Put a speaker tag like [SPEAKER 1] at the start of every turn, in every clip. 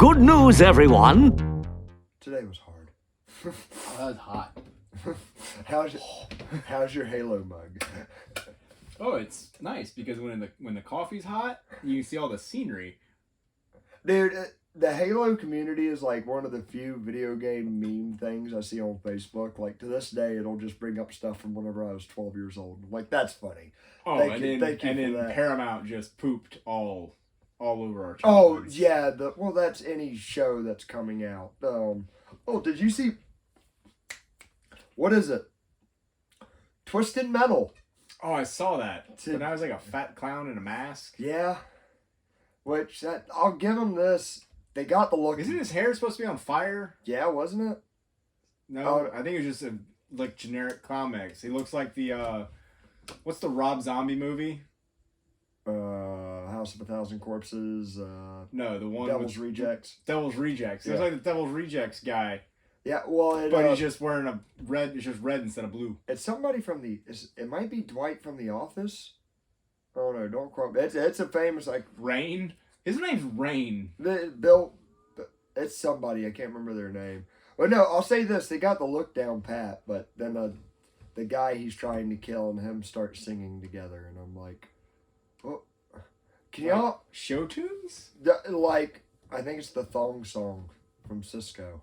[SPEAKER 1] Good news, everyone.
[SPEAKER 2] Today was hard.
[SPEAKER 3] Oh, that was hot.
[SPEAKER 2] How's your Halo mug?
[SPEAKER 3] Oh, it's nice because when the coffee's hot, you can see all the scenery.
[SPEAKER 2] Dude, the Halo community is like one of the few video game meme things I see on Facebook. Like to this day, it'll just bring up stuff from whenever I was 12 years old. Like that's funny.
[SPEAKER 3] Oh,
[SPEAKER 2] Thank
[SPEAKER 3] and
[SPEAKER 2] you
[SPEAKER 3] then
[SPEAKER 2] for that.
[SPEAKER 3] Paramount just pooped all over our
[SPEAKER 2] Oh
[SPEAKER 3] childhoods.
[SPEAKER 2] yeah, that's any show that's coming out. Did you see? What is it? Twisted Metal.
[SPEAKER 3] Oh, I saw that. But I was like a fat clown in a mask.
[SPEAKER 2] Yeah. I'll give them this. They got the look.
[SPEAKER 3] Isn't his hair supposed to be on fire?
[SPEAKER 2] Yeah, wasn't it?
[SPEAKER 3] No, I think it was just a generic clown mix. He looks like the what's the Rob Zombie movie?
[SPEAKER 2] House of a Thousand Corpses.
[SPEAKER 3] No, the one
[SPEAKER 2] Devil's Rejects.
[SPEAKER 3] Devil's Rejects. He looks like the Devil's Rejects guy.
[SPEAKER 2] Yeah, well,
[SPEAKER 3] but he's just wearing a red. It's just red instead of blue.
[SPEAKER 2] It's somebody from it might be Dwight from The Office. Oh no, don't quote me. It's a famous
[SPEAKER 3] Rain. His name's Rain.
[SPEAKER 2] Bill. It's somebody I can't remember their name. But no, I'll say this: they got the look down pat, but then the guy he's trying to kill and him start singing together, and I'm like, oh, can y'all
[SPEAKER 3] show tunes?
[SPEAKER 2] I think it's the Thong Song from Cisco.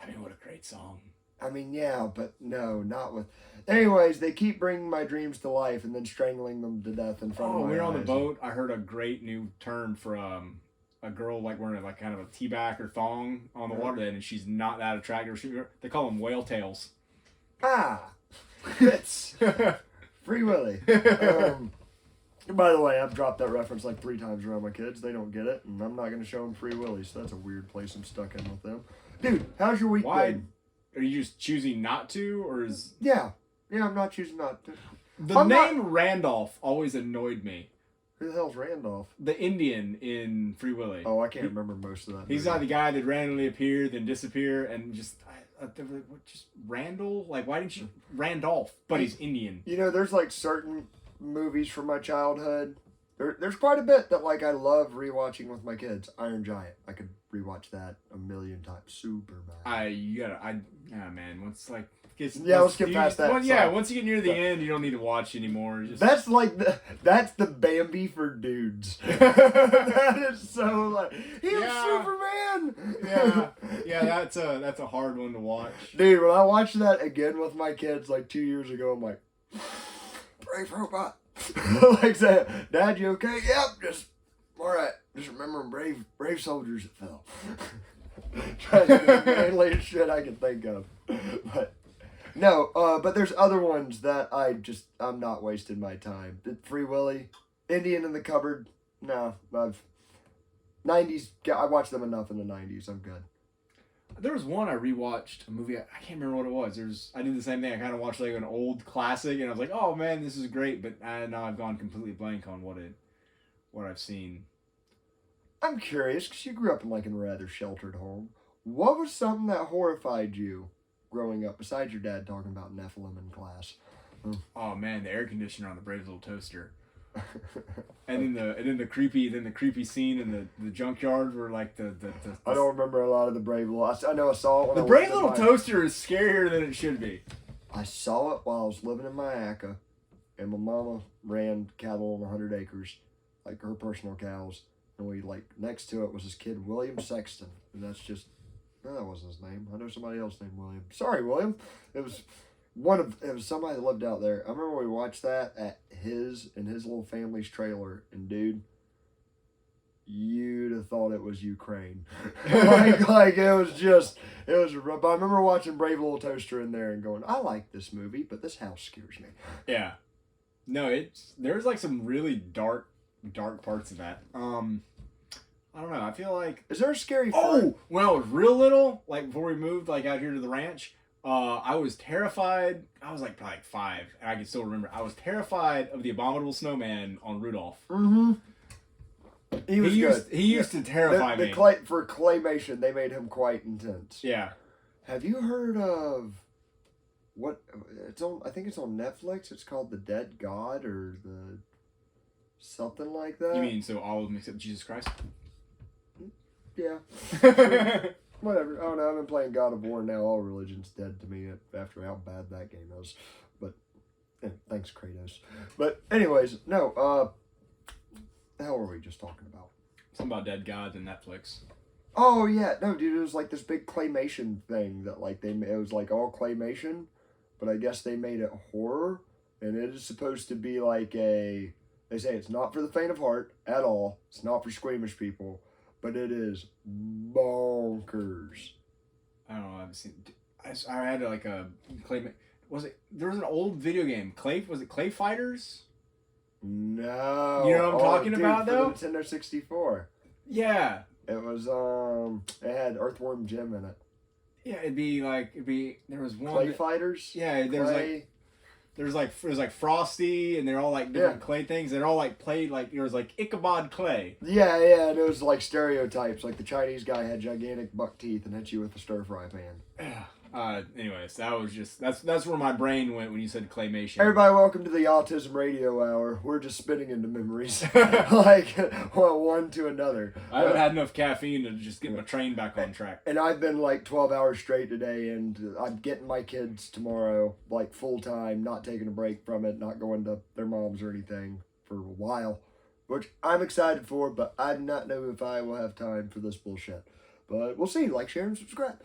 [SPEAKER 3] I mean, what a great song.
[SPEAKER 2] I mean, yeah, but no, not with. Anyways, they keep bringing my dreams to life and then strangling them to death in front of my eyes.
[SPEAKER 3] We were on the boat. I heard a great new term for a girl wearing kind of a tea-back or thong on the water, and she's not that attractive. They call them whale tails.
[SPEAKER 2] Ah, it's Free Willy. By the way, I've dropped that reference like 3 times around my kids. They don't get it, and I'm not going to show them Free Willy, so that's a weird place I'm stuck in with them. Dude, how's your week been?
[SPEAKER 3] Are you just choosing not to, or is...
[SPEAKER 2] Yeah, I'm not choosing not to.
[SPEAKER 3] The name Randolph always annoyed me.
[SPEAKER 2] Who the hell's Randolph?
[SPEAKER 3] The Indian in Free Willy.
[SPEAKER 2] Oh, I can't remember most of that.
[SPEAKER 3] He's not the guy that randomly appear, then disappear, and just Randall? Like, why didn't you... Randolph, but he's Indian.
[SPEAKER 2] You know, there's certain movies from my childhood. There's quite a bit that I love rewatching with my kids. Iron Giant. I could rewatch that a million times. Superman.
[SPEAKER 3] Man. Let's
[SPEAKER 2] skip past that.
[SPEAKER 3] Once you get near the end, you don't need to watch anymore.
[SPEAKER 2] That's the Bambi for dudes. That is so he's Superman.
[SPEAKER 3] Yeah, that's a hard one to watch.
[SPEAKER 2] Dude, when I watched that again with my kids 2 years ago, I'm like, brave robot. Dad, you okay? Yep, just all right. Just remembering brave soldiers that fell. Trying to do the manliest shit I can think of. But no, but there's other ones that I'm not wasting my time. Free Willy, Indian in the Cupboard. No, 90s. I watched them enough in the 90s. I'm good.
[SPEAKER 3] There was one I rewatched, a movie, I can't remember what it was. I did the same thing. I kind of watched an old classic, and I was like, oh man, this is great, but now I've gone completely blank on what I've seen.
[SPEAKER 2] I'm curious, because you grew up in a rather sheltered home. What was something that horrified you growing up, besides your dad talking about Nephilim in class?
[SPEAKER 3] Oh man, the air conditioner on the Brave Little Toaster. and then the creepy scene in the junkyard where the
[SPEAKER 2] I don't remember a lot of the Brave Little. I know I saw it.
[SPEAKER 3] The Brave Little Toaster is scarier than it should be.
[SPEAKER 2] I saw it while I was living in Mayaca, and my mama ran cattle on 100 acres, her personal cows, and we next to it was this kid William Sexton, and that's just that wasn't his name. I know somebody else named William. Sorry, William. It was somebody that lived out there. I remember we watched that at his little family's trailer, and dude, you'd have thought it was Ukraine. it was rough. I remember watching Brave Little Toaster in there and going, I like this movie, but this house scares me.
[SPEAKER 3] Yeah. No, there's some really dark parts of that. I don't know. I feel like...
[SPEAKER 2] Is there a scary
[SPEAKER 3] friend? When I was real little, before we moved out here to the ranch, I was terrified. I was probably 5, and I can still remember. I was terrified of the Abominable Snowman on Rudolph.
[SPEAKER 2] Mm-hmm. He was good.
[SPEAKER 3] He used to terrify me.
[SPEAKER 2] For claymation, they made him quite intense.
[SPEAKER 3] Yeah.
[SPEAKER 2] Have you heard of what? It's on. I think it's on Netflix. It's called The Dead God or the something like that.
[SPEAKER 3] You mean all of them except Jesus Christ?
[SPEAKER 2] Yeah. Whatever. I don't know. I've been playing God of War now. All religion's dead to me after how bad that game is. But thanks, Kratos. But anyways, no. The hell were we just talking about?
[SPEAKER 3] Something about dead gods and Netflix.
[SPEAKER 2] Oh yeah, no, dude. It was like this big claymation thing that like it was like all claymation, but I guess they made it horror, and it is supposed to be like a. They say it's not for the faint of heart at all. It's not for squeamish people, but it is bonkers.
[SPEAKER 3] I don't know. I haven't seen. I had like a clay. Was it? There was an old video game. Clay. Was it Clay Fighters?
[SPEAKER 2] No.
[SPEAKER 3] You know what I'm talking about,
[SPEAKER 2] for
[SPEAKER 3] though?
[SPEAKER 2] The Nintendo 64.
[SPEAKER 3] Yeah.
[SPEAKER 2] It was it had Earthworm Jim in it.
[SPEAKER 3] Yeah, there was one
[SPEAKER 2] Clay Fighters.
[SPEAKER 3] Yeah, there's like Frosty, and they're all like different clay things. They're all like played like there was like Ichabod Clay.
[SPEAKER 2] Yeah, and it was like stereotypes. Like the Chinese guy had gigantic buck teeth and hit you with a stir fry pan.
[SPEAKER 3] Anyways, that was just that's where my brain went when you said claymation.
[SPEAKER 2] Everybody, welcome to the Autism Radio Hour. We're just spinning into memories, like one to another.
[SPEAKER 3] I haven't had enough caffeine to just get my train back on track.
[SPEAKER 2] And I've been like 12 hours straight today, and I'm getting my kids tomorrow, like full time, not taking a break from it, not going to their moms or anything for a while, which I'm excited for, but I do not know if I will have time for this bullshit. But we'll see. Like, share, and subscribe.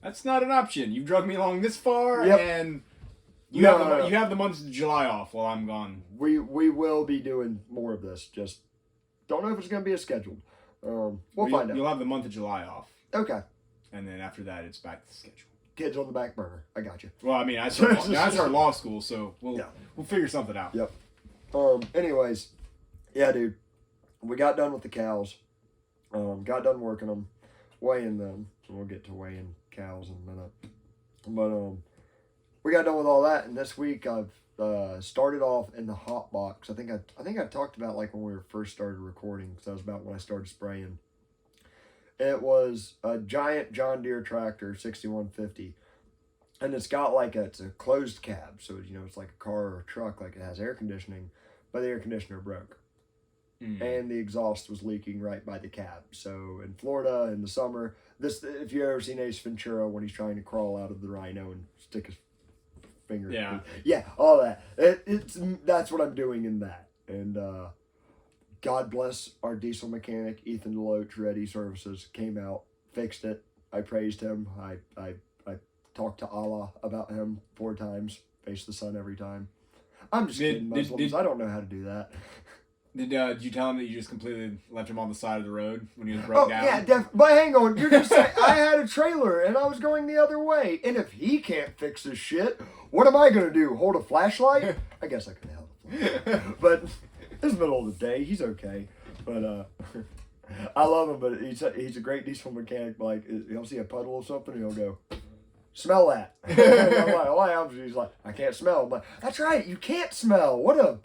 [SPEAKER 3] That's not an option. You've drugged me along this far,
[SPEAKER 2] Yep.
[SPEAKER 3] and you have the month of July off while I'm gone.
[SPEAKER 2] We will be doing more of this. Just don't know if it's going to be as scheduled. We'll find out.
[SPEAKER 3] You'll have the month of July off.
[SPEAKER 2] Okay.
[SPEAKER 3] And then after that, it's back to the schedule.
[SPEAKER 2] Kids on the back burner. I got you.
[SPEAKER 3] Well, I mean, I start law school, so we'll figure something out.
[SPEAKER 2] Yep. Anyways, yeah, dude. We got done with the cows. Got done working them, weighing them. So we'll get to weighing cows in a minute. But we got done with all that, and this week I've started off in the hot box. I think I talked about like when we first started recording, because that was about when I started spraying. It was a giant John Deere tractor, 6150, and it's got like it's a closed cab, so it's like a car or a truck, like it has air conditioning, but the air conditioner broke. And the exhaust was leaking right by the cab. So in Florida in the summer, if you've ever seen Ace Ventura when he's trying to crawl out of the rhino and stick his finger, all that. That's what I'm doing in that. And God bless our diesel mechanic Ethan Deloach, Ready Services, came out, fixed it. I praised him. I talked to Allah about him 4 times. Face the sun every time. I'm just kidding, Muslims. I don't know how to do that.
[SPEAKER 3] Did you tell him that you just completely left him on the side of the road when he was broke down?
[SPEAKER 2] Yeah, but hang on. You're just saying, I had a trailer and I was going the other way. And if he can't fix this shit, what am I going to do? Hold a flashlight? I guess I could help him. But it's the middle of the day. He's okay. But I love him, but he's a great diesel mechanic. Like, he'll see a puddle or something and he'll go, smell that. I'm like, oh, he's like, I can't smell. I'm like, that's right. You can't smell. What a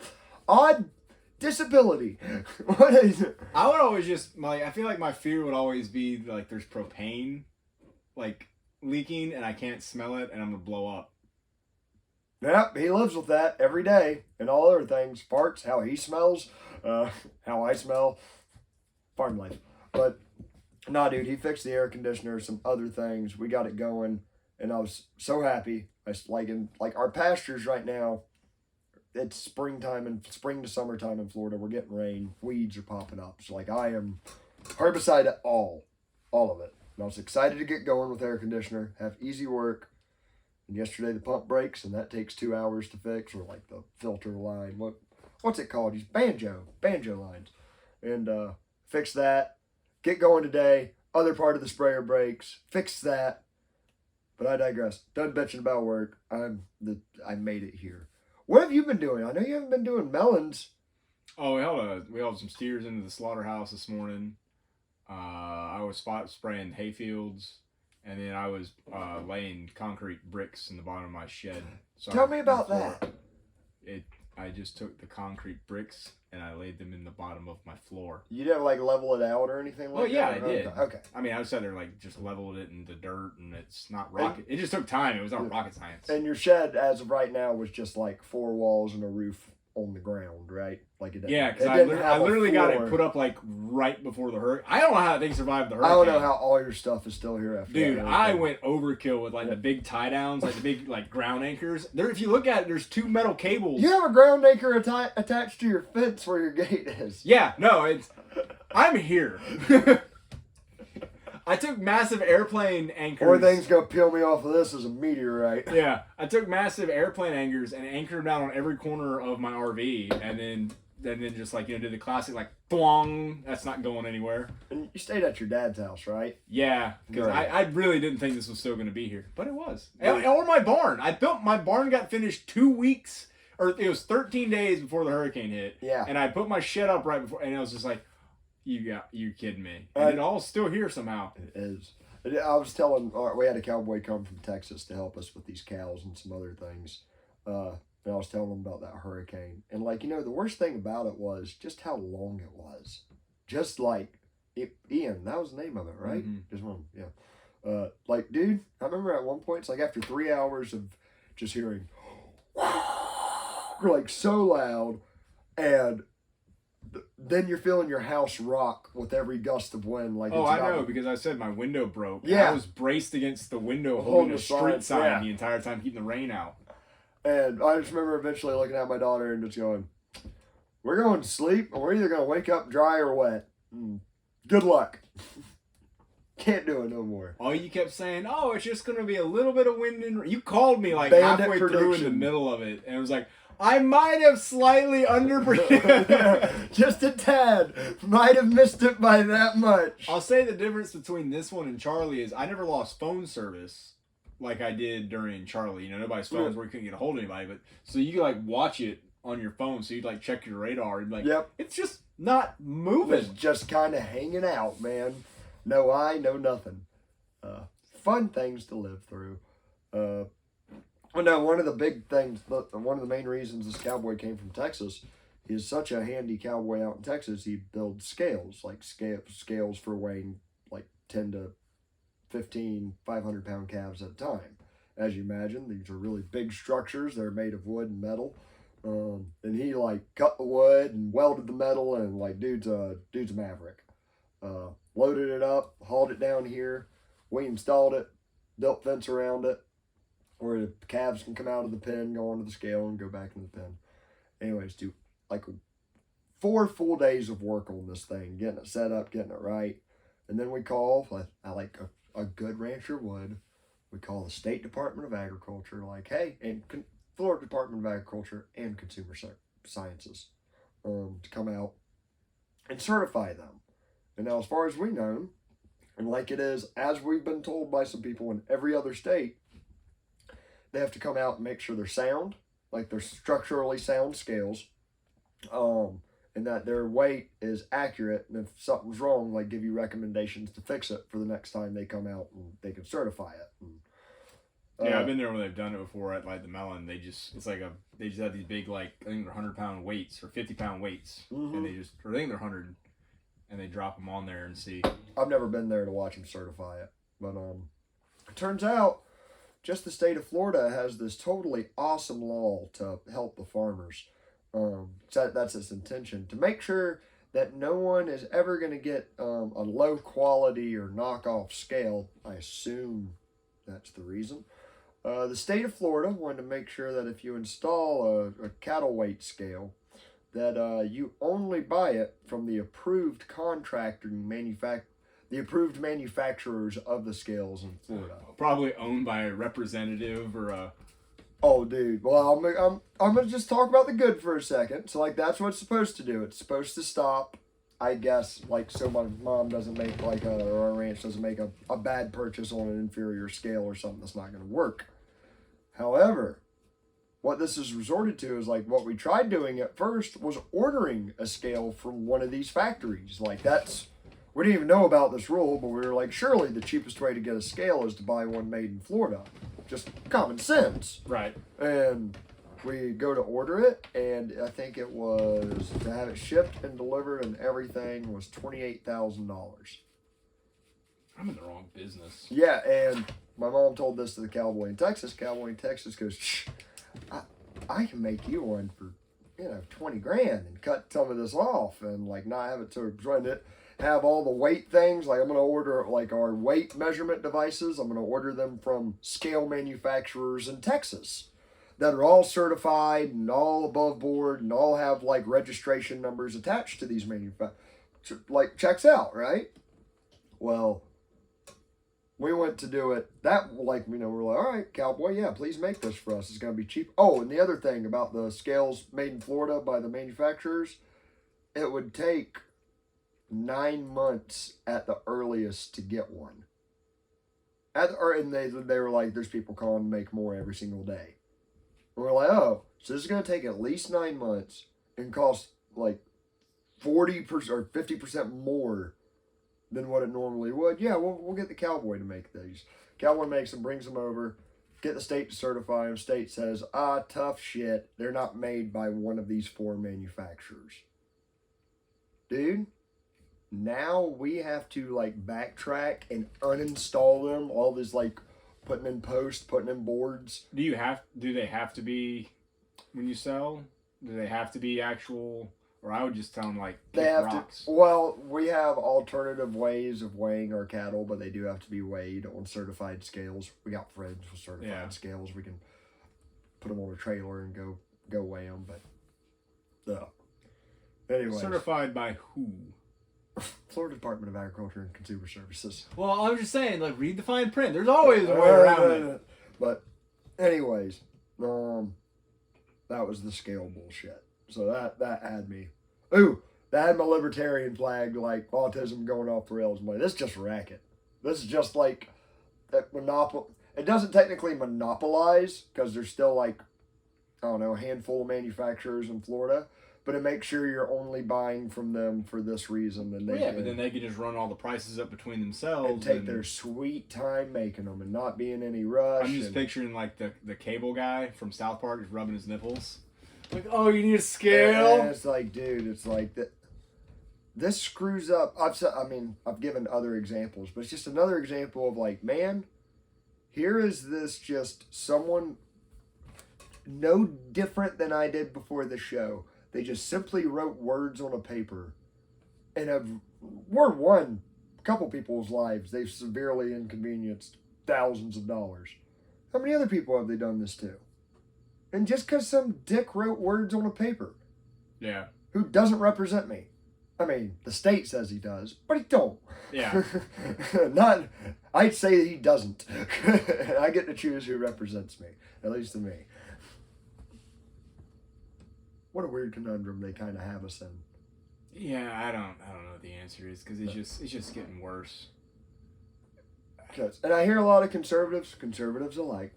[SPEAKER 2] odd disability. What is it?
[SPEAKER 3] I would always just I feel like my fear would always be like there's propane like leaking and I can't smell it and I'm gonna blow up.
[SPEAKER 2] Yep, he lives with that every day and all other things. Farts, how he smells, how I smell. Farm life. But nah, dude, he fixed the air conditioner, some other things. We got it going and I was so happy. Like our pastures right now, it's springtime and spring to summertime in Florida. We're getting rain. Weeds are popping up. So like I am herbicide all of it. And I was excited to get going with air conditioner, have easy work. And yesterday the pump breaks and that takes 2 hours to fix, or like the filter line. What's it called? These banjo lines. And fix that. Get going today. Other part of the sprayer breaks. Fix that. But I digress. Done bitching about work. I made it here. What have you been doing? I know you haven't been doing melons.
[SPEAKER 3] Oh, we hauled some steers into the slaughterhouse this morning. I was spot spraying hay fields, and then I was laying concrete bricks in the bottom of my shed. So
[SPEAKER 2] Tell me about that.
[SPEAKER 3] I just took the concrete bricks and I laid them in the bottom of my floor.
[SPEAKER 2] You didn't like level it out or anything like that?
[SPEAKER 3] Oh yeah, I did.
[SPEAKER 2] Okay.
[SPEAKER 3] I mean, I was sat there like just leveled it in the dirt, and it's not rocket. It just took time. It was not rocket science.
[SPEAKER 2] And your shed, as of right now, was just like 4 walls and a roof on the ground, right? Like it.
[SPEAKER 3] Yeah, because
[SPEAKER 2] it
[SPEAKER 3] I
[SPEAKER 2] didn't have a
[SPEAKER 3] literally got it
[SPEAKER 2] floor.
[SPEAKER 3] put up like right before the hurricane. I don't know how that thing survived the
[SPEAKER 2] I
[SPEAKER 3] hurricane.
[SPEAKER 2] don't know how all your stuff is still here after.
[SPEAKER 3] Dude,
[SPEAKER 2] that
[SPEAKER 3] I
[SPEAKER 2] hurricane.
[SPEAKER 3] went overkill with like the big tie downs, like the big like ground anchors. There, if you look at it, there's 2 metal cables.
[SPEAKER 2] You have a ground anchor attached to your fence where your gate is.
[SPEAKER 3] Yeah, no, it's. I'm here. I took massive airplane anchors.
[SPEAKER 2] Only thing's gonna peel me off of this is a meteorite.
[SPEAKER 3] Yeah, I took massive airplane anchors and anchored them down on every corner of my RV, and then just like did the classic like thwong. That's not going anywhere.
[SPEAKER 2] And you stayed at your dad's house, right?
[SPEAKER 3] Yeah, because
[SPEAKER 2] Right.
[SPEAKER 3] I really didn't think this was still going to be here, but it was.
[SPEAKER 2] Right.
[SPEAKER 3] Or my barn. My barn got finished 2 weeks, or it was 13 days before the hurricane hit.
[SPEAKER 2] Yeah.
[SPEAKER 3] And I put my shed up right before, and it was just like, you kidding me? And it all still here somehow.
[SPEAKER 2] It is. I was telling, we had a cowboy come from Texas to help us with these cows and some other things. And I was telling them about that hurricane. And like, the worst thing about it was just how long it was. Just like, Ian, that was the name of it, right?
[SPEAKER 3] Mm-hmm.
[SPEAKER 2] Just one, yeah. Like, dude, I remember at one point, it's like after 3 hours of just hearing, like so loud, and then you're feeling your house rock with every gust of wind. Like,
[SPEAKER 3] I know, because I said my window broke.
[SPEAKER 2] Yeah.
[SPEAKER 3] And I was braced against the window
[SPEAKER 2] Holding
[SPEAKER 3] holding
[SPEAKER 2] the
[SPEAKER 3] a street
[SPEAKER 2] sign, yeah.
[SPEAKER 3] sign the entire time, keeping the rain out.
[SPEAKER 2] And I just remember eventually looking at my daughter and just going, we're going to sleep, and we're either going to wake up dry or wet. Good luck. Can't do it no more.
[SPEAKER 3] Oh, you kept saying, oh, it's just going to be a little bit of wind and... You called me like
[SPEAKER 2] Bandit
[SPEAKER 3] halfway through in the
[SPEAKER 2] prediction.
[SPEAKER 3] middle of it, and it was like, I might have slightly underpredicted.
[SPEAKER 2] Just a tad. Might have missed it by that much.
[SPEAKER 3] I'll say the difference between this one and Charlie is I never lost phone service like I did during Charlie. Nobody's phones where you couldn't get a hold of anybody. But so you could like watch it on your phone. So you'd like check your radar. And like,
[SPEAKER 2] Yep.
[SPEAKER 3] It's just not moving.
[SPEAKER 2] It's just kind of hanging out, man. No eye, no nothing. Fun things to live through. Well, no, one of the big things, one of the main reasons this cowboy came from Texas, he's such a handy cowboy out in Texas. He builds scales, like scales for weighing like 10 to 15, 500-pound calves at a time. As you imagine, these are really big structures. They're made of wood and metal. And he like cut the wood and welded the metal, and like dude's a maverick. Loaded it up, hauled it down here. We installed it, built fence around it, where the calves can come out of the pen, go onto the scale, and go back in the pen. Anyways, do like 4 full days of work on this thing, getting it set up, getting it right. And then we call, I like a good rancher would, we call the State Department of Agriculture, like, hey, and Florida Department of Agriculture and Consumer Sciences to come out and certify them. And now, as far as we know, and like it is, as we've been told by some people in every other state, they have to come out and make sure they're sound, like they're structurally sound scales, and that their weight is accurate. And if something's wrong, like give you recommendations to fix it for the next time they come out, and they can certify it. And,
[SPEAKER 3] Yeah, I've been there when they've done it before at like the Melon. They just have these big like I think they're 100-pound weights or 50-pound weights, and I think they're 100, and they drop them on there and see.
[SPEAKER 2] I've never been there to watch them certify it, but it turns out just the state of Florida has this totally awesome law to help the farmers. So that's its intention, to make sure that no one is ever going to get a low quality or knockoff scale. I assume that's the reason. The state of Florida wanted to make sure that if you install a cattle weight scale, that you only buy it from the approved contractor the approved manufacturers of the scales in Florida.
[SPEAKER 3] Probably owned by a representative or a...
[SPEAKER 2] Oh, dude. Well, I'm going to just talk about the good for a second. So, like, that's what it's supposed to do. It's supposed to stop, I guess, like, so my mom doesn't make, like, or our ranch doesn't make a bad purchase on an inferior scale or something that's not going to work. However, what this is resorted to is, like, what we tried doing at first was ordering a scale from one of these factories. Like, we didn't even know about this rule, but we were like, surely the cheapest way to get a scale is to buy one made in Florida. Just common sense.
[SPEAKER 3] Right.
[SPEAKER 2] And we go to order it, and I think it was, to have it shipped and delivered and everything, was $28,000.
[SPEAKER 3] I'm in the wrong business.
[SPEAKER 2] Yeah, and my mom told this to the cowboy in Texas. Cowboy in Texas goes, shh, I can make you one for $20 grand and cut some of this off and like not have it to run it. Have all the weight things. Like I'm gonna order like our weight measurement devices. I'm gonna order them from scale manufacturers in Texas that are all certified and all above board and all have like registration numbers attached to these manufacturers. Like checks out, right? Well, we went to do it. That like we're like, all right, cowboy, yeah, please make this for us. It's gonna be cheap. Oh, and the other thing about the scales made in Florida by the manufacturers, it would take 9 months at the earliest to get one. And they were like, there's people calling to make more every single day. And we're like, oh, so this is going to take at least 9 months and cost like 40% or 50% more than what it normally would. Yeah, we'll get the cowboy to make these. Cowboy makes them, brings them over, get the state to certify them. State says, tough shit. They're not made by one of these 4 manufacturers. Dude. Now we have to like backtrack and uninstall them. All this like putting in post, putting in boards.
[SPEAKER 3] Do they have to be when you sell? Do they have to be actual? Or I would just tell them like
[SPEAKER 2] they have
[SPEAKER 3] rocks.
[SPEAKER 2] to. Well, we have alternative ways of weighing our cattle, but they do have to be weighed on certified scales. We got friends with certified scales. We can put them on a trailer and go weigh them. But anyway,
[SPEAKER 3] certified by who?
[SPEAKER 2] Florida Department of Agriculture and Consumer Services.
[SPEAKER 3] Well, I'm just saying, like, read the fine print. There's always a way around it.
[SPEAKER 2] But, anyways, that was the scale bullshit. So that had me. Ooh, that had my libertarian flag, like autism going off the rails. I'm like, this is just racket. This is just like that monopoly. It doesn't technically monopolize because there's still like, I don't know, a handful of manufacturers in Florida. But it makes sure you're only buying from them for this reason. And
[SPEAKER 3] but then they can just run all the prices up between themselves.
[SPEAKER 2] And take their sweet time making them and not be in any rush.
[SPEAKER 3] I'm just picturing like the cable guy from South Park just rubbing his nipples. Like, oh, you need a scale?
[SPEAKER 2] And it's like, dude, it's like that. This screws up. I've given other examples, but it's just another example of like, man, here is this just someone no different than I did before the show. They just simply wrote words on a paper and have won a couple people's lives. They've severely inconvenienced thousands of dollars. How many other people have they done this to? And just because some dick wrote words on a paper.
[SPEAKER 3] Yeah.
[SPEAKER 2] Who doesn't represent me. I mean, the state says he does, but he don't.
[SPEAKER 3] Yeah.
[SPEAKER 2] I'd say he doesn't. I get to choose who represents me, at least to me. What a weird conundrum they kind of have us in.
[SPEAKER 3] Yeah, I don't know what the answer is because it's just getting worse.
[SPEAKER 2] And I hear a lot of conservatives alike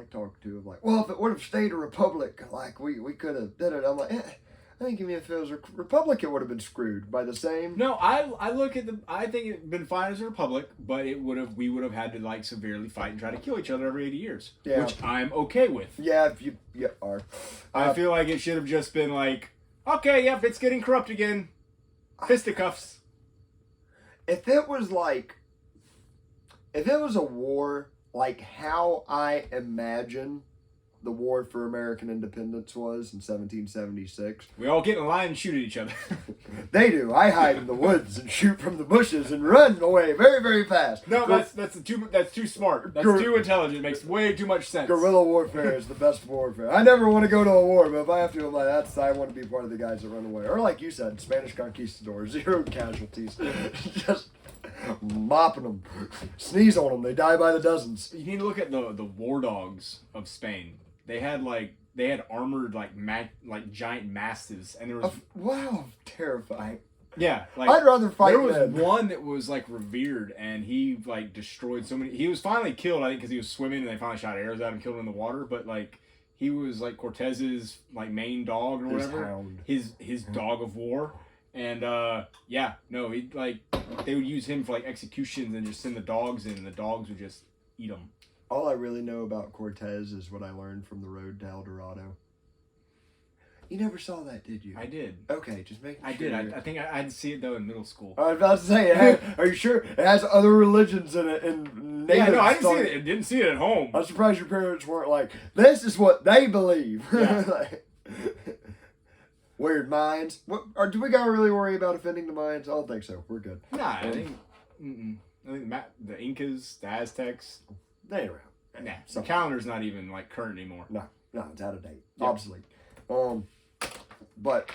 [SPEAKER 2] talking to of like, well, if it would have stayed a republic, like we could have did it. I'm like, I think even if it was a republic, it would have been screwed by the same.
[SPEAKER 3] No, I look at I think it'd been fine as a republic, but we would have had to like severely fight and try to kill each other every 80 years, which I'm okay with.
[SPEAKER 2] Yeah, if you are.
[SPEAKER 3] I feel like it should have just been like, okay, yep, it's getting corrupt again. Fisticuffs.
[SPEAKER 2] If it was a war like how I imagine the war for American independence was in 1776.
[SPEAKER 3] We all get in a line and shoot at each other.
[SPEAKER 2] They do. I hide in the woods and shoot from the bushes and run away very, very fast.
[SPEAKER 3] No, that's too smart. That's too intelligent. It makes way too much sense.
[SPEAKER 2] Guerrilla warfare is the best warfare. I never want to go to a war, but if I have to, I'm like, I want to be part of the guys that run away. Or like you said, Spanish conquistadors, 0 casualties. Just mopping them, sneeze on them, they die by the dozens.
[SPEAKER 3] You need to look at the war dogs of Spain. They had armored giant mastiffs, and there was
[SPEAKER 2] wow, terrifying.
[SPEAKER 3] Yeah,
[SPEAKER 2] I'd rather fight.
[SPEAKER 3] There was one that was revered, and he destroyed so many. He was finally killed, I think, because he was swimming, and they finally shot arrows at him, killed him in the water. But he was Cortez's main dog or whatever, his dog of war. And they would use him for executions and just send the dogs in, and the dogs would just eat them.
[SPEAKER 2] All I really know about Cortez is what I learned from the road to El Dorado. You never saw that, did you?
[SPEAKER 3] I did.
[SPEAKER 2] Okay, just making sure.
[SPEAKER 3] I did. I think I'd see it though in middle school.
[SPEAKER 2] I was about to say, are you sure it has other religions in it? And
[SPEAKER 3] yeah, no, I didn't see it. Didn't see it at home.
[SPEAKER 2] I'm surprised your parents weren't like, this is what they believe.
[SPEAKER 3] Yeah.
[SPEAKER 2] Weird minds. Or do we gotta really worry about offending the minds? I don't think so. We're good.
[SPEAKER 3] Nah, I think the Incas, the Aztecs,
[SPEAKER 2] They ain't around.
[SPEAKER 3] nah. The calendar's not even like current anymore.
[SPEAKER 2] No, it's out of date.
[SPEAKER 3] Yep.
[SPEAKER 2] Obsolete. But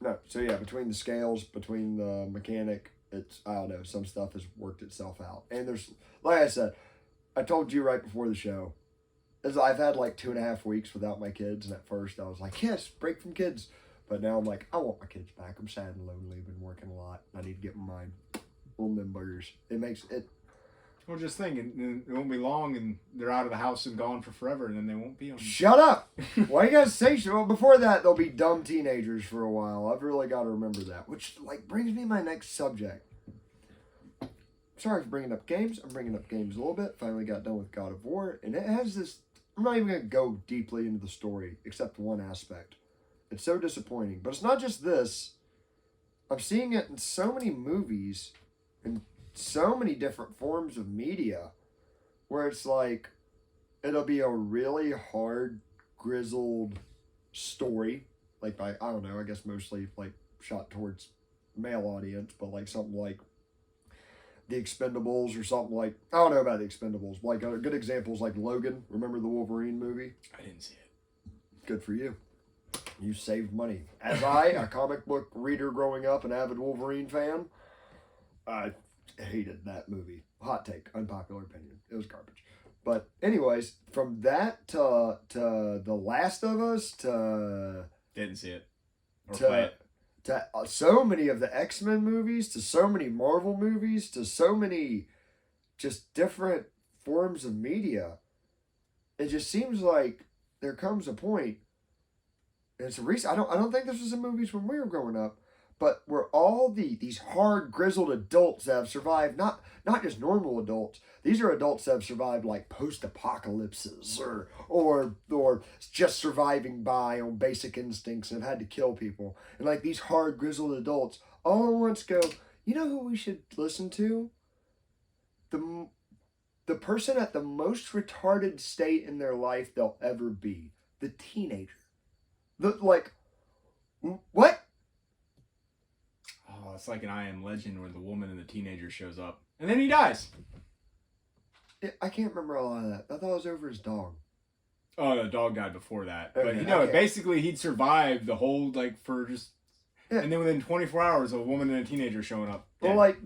[SPEAKER 2] no. So yeah, between the scales, between the mechanic, it's I don't know. Some stuff has worked itself out, and there's like I said, I told you right before the show. I've had like 2.5 weeks without my kids, and at first I was like, yes, break from kids. But now I'm like, I want my kids back. I'm sad and lonely. I've been working a lot. I need to get my mind on them burgers. It makes it.
[SPEAKER 3] Well, just think, it won't be long, and they're out of the house and gone for forever, and then they won't be on.
[SPEAKER 2] Shut up! Why you gotta say so? Well, before that, they'll be dumb teenagers for a while. I've really got to remember that. Which like brings me to my next subject. Sorry for bringing up games. I'm bringing up games a little bit. Finally got done with God of War, and it has this. I'm not even going to go deeply into the story, except one aspect. It's so disappointing. But it's not just this. I'm seeing it in so many movies and so many different forms of media where it's like, it'll be a really hard, grizzled story. Like, I don't know, I guess mostly, like, shot towards male audience, but, like, something like The Expendables or something like, I don't know about The Expendables. Like, a good example is like Logan. Remember the Wolverine movie?
[SPEAKER 3] I didn't see it.
[SPEAKER 2] Good for you. You saved money. As a comic book reader growing up, an avid Wolverine fan, I hated that movie. Hot take, unpopular opinion. It was garbage. But anyways, from that to The Last of Us to...
[SPEAKER 3] Didn't see it. Or play it.
[SPEAKER 2] To so many of the X-Men movies, to so many Marvel movies, to so many just different forms of media. It just seems like there comes a point, and it's a recent, I don't think this was in movies when we were growing up, but where all these hard, grizzled adults that have survived, not just normal adults, these are adults that have survived like post-apocalypses or just surviving by on basic instincts and have had to kill people. And like these hard, grizzled adults all at once go, you know who we should listen to? The person at the most retarded state in their life they'll ever be. The teenager. What?
[SPEAKER 3] Oh, it's like an I Am Legend where the woman and the teenager shows up. And then he dies.
[SPEAKER 2] I can't remember a lot of that. I thought it was over his dog.
[SPEAKER 3] Oh, the dog died before that.
[SPEAKER 2] Okay,
[SPEAKER 3] But basically he'd survived the whole, like, for just... Yeah. And then within 24 hours, a woman and a teenager showing up.
[SPEAKER 2] Well, like,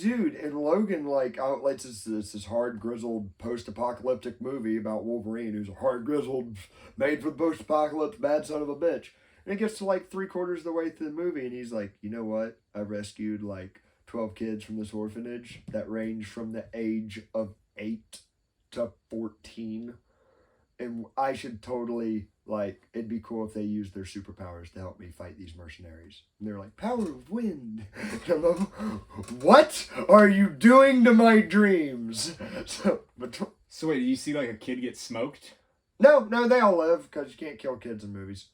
[SPEAKER 2] dude, and Logan, like, outlets this hard, grizzled, post-apocalyptic movie about Wolverine, who's a hard, grizzled, made for the post-apocalypse, bad son of a bitch. And it gets to, like, 3/4 of the way through the movie, and he's like, you know what? I rescued, like, 12 kids from this orphanage that range from the age of 8 to 14. And I should totally, like, it'd be cool if they used their superpowers to help me fight these mercenaries. And they're like, power of wind. And I'm like, what are you doing to my dreams? So
[SPEAKER 3] wait, do you see, like, a kid get smoked?
[SPEAKER 2] No, they all live, because you can't kill kids in movies.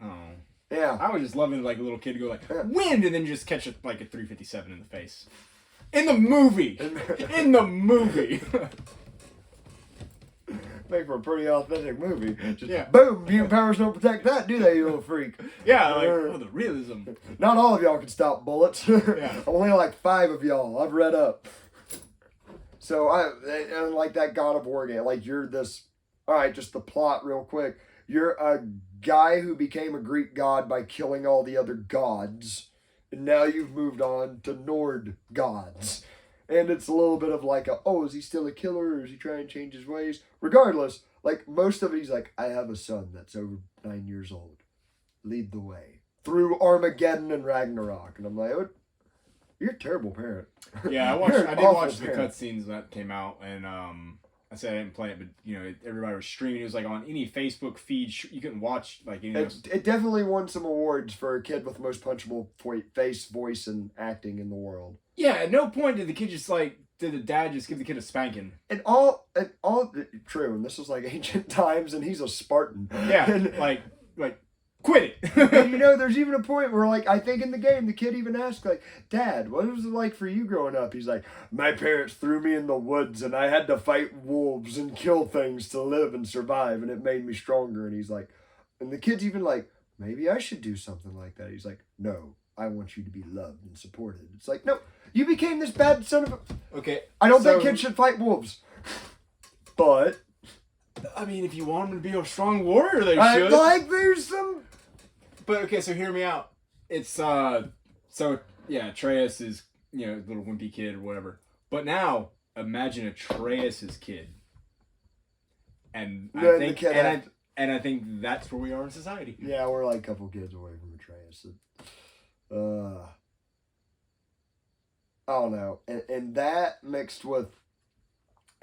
[SPEAKER 3] Oh.
[SPEAKER 2] Yeah.
[SPEAKER 3] I was just loving like a little kid go like, wind, and then just catch it like a 357 in the face. In the movie! In the movie!
[SPEAKER 2] Make for a pretty authentic movie. Just boom, mutant powers don't protect that, do they, you little freak?
[SPEAKER 3] Yeah, like, the realism.
[SPEAKER 2] Not all of y'all can stop bullets.
[SPEAKER 3] Yeah.
[SPEAKER 2] Only like 5 of y'all. I've read up. So, and like that God of War game, like you're this, alright, just the plot real quick. You're a guy who became a Greek god by killing all the other gods. And now you've moved on to Nord gods. And it's a little bit of like, is he still a killer or is he trying to change his ways? Regardless, like most of it, he's like, I have a son that's over 9 years old. Lead the way. Through Armageddon and Ragnarok. And I'm like, you're a terrible parent.
[SPEAKER 3] Yeah, I did watch the cutscenes that came out, and I said I didn't play it, but you know, everybody was streaming. It was like on any Facebook feed, you couldn't watch like any.
[SPEAKER 2] It definitely won some awards for a kid with the most punchable face, voice, and acting in the world.
[SPEAKER 3] Yeah, at no point did the dad just give the kid a spanking?
[SPEAKER 2] And all true. And this was like ancient times, and he's a Spartan.
[SPEAKER 3] Yeah,
[SPEAKER 2] and,
[SPEAKER 3] like quit it.
[SPEAKER 2] And you know, there's even a point where, like, I think in the game, the kid even asked, like, Dad, what was it like for you growing up? He's like, my parents threw me in the woods, and I had to fight wolves and kill things to live and survive, and it made me stronger. And he's like, and the kid's even like, maybe I should do something like that. He's like, no, I want you to be loved and supported. It's like, no, you became this bad son of a...
[SPEAKER 3] Okay.
[SPEAKER 2] I don't think kids should fight wolves. But...
[SPEAKER 3] I mean, if you want them to be a strong warrior, they should.
[SPEAKER 2] Like, there's some...
[SPEAKER 3] But, okay, so hear me out. It's, so, yeah, Atreus is, little wimpy kid or whatever. But now, imagine Atreus's kid. And I think that's where we are in society.
[SPEAKER 2] Yeah, we're like a couple kids away from Atreus. I don't know. And that mixed with,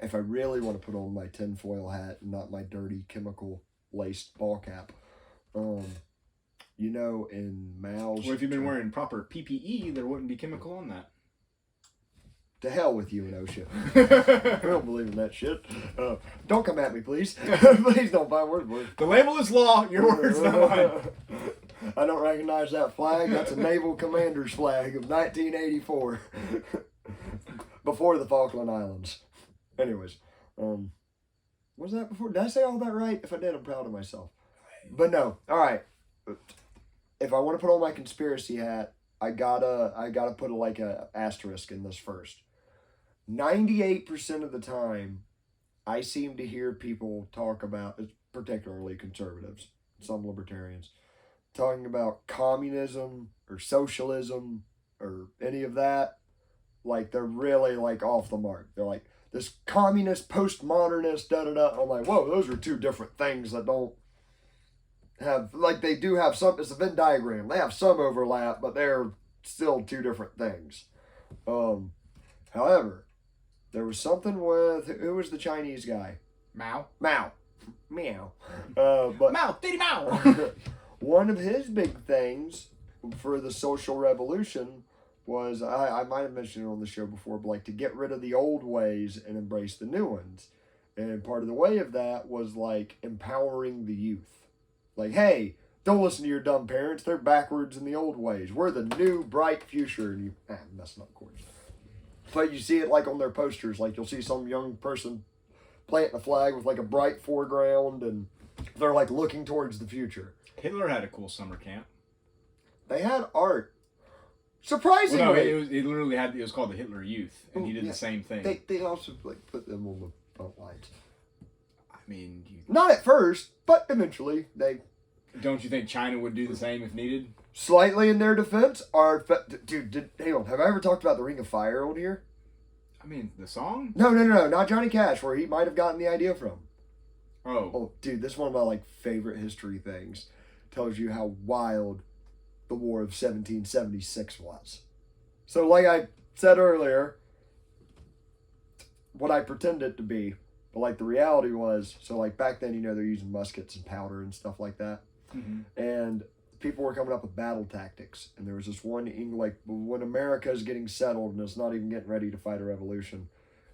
[SPEAKER 2] if I really want to put on my tinfoil hat and not my dirty chemical-laced ball cap, in Mao's...
[SPEAKER 3] Well, if you've been wearing proper PPE, there wouldn't be chemical on that.
[SPEAKER 2] To hell with you and OSHA. I don't believe in that shit. Don't come at me, please. Please don't buy word for it.
[SPEAKER 3] The label is law. Your word's not mine.
[SPEAKER 2] I don't recognize that flag. That's a naval commander's flag of 1984. Before the Falkland Islands. Anyways. Was that before? Did I say all that right? If I did, I'm proud of myself. But no. All right. If I want to put on my conspiracy hat, I gotta put a asterisk in this first. 98% of the time, I seem to hear people talk about, particularly conservatives, some libertarians, talking about communism or socialism or any of that. Like, they're really, off the mark. They're like, this communist, postmodernist, da-da-da. I'm like, whoa, those are two different things that don't have, they do have some, it's a Venn diagram. They have some overlap, but they're still two different things. However, there was something with, who was the Chinese guy?
[SPEAKER 3] Mao.
[SPEAKER 2] Meow. But
[SPEAKER 3] Mao, Diddy Mao.
[SPEAKER 2] one of his big things for the social revolution was, I might have mentioned it on the show before, but to get rid of the old ways and embrace the new ones. And part of the way of that was empowering the youth. Hey, don't listen to your dumb parents. They're backwards in the old ways. We're the new, bright future. And messing up, of course. But you see it on their posters. You'll see some young person planting a flag with a bright foreground, and they're looking towards the future.
[SPEAKER 3] Hitler had a cool summer camp.
[SPEAKER 2] They had art. Surprisingly.
[SPEAKER 3] Well, no, it literally had, it was called the Hitler Youth, and he did the same thing.
[SPEAKER 2] They also put them on the front lines.
[SPEAKER 3] I mean,
[SPEAKER 2] not at first, but eventually they...
[SPEAKER 3] Don't you think China would do the same if needed?
[SPEAKER 2] Slightly in their defense, dude, hang on. Have I ever talked about the Ring of Fire on here?
[SPEAKER 3] I mean, the song?
[SPEAKER 2] No, not Johnny Cash, where he might have gotten the idea from. Oh, dude, this is one of my favorite history things. Tells you how wild the War of 1776 was. So, like I said earlier, what I pretended it to be, but the reality was, so back then, they're using muskets and powder and stuff like that.
[SPEAKER 3] Mm-hmm.
[SPEAKER 2] And people were coming up with battle tactics. And there was this one, when America is getting settled and it's not even getting ready to fight a revolution,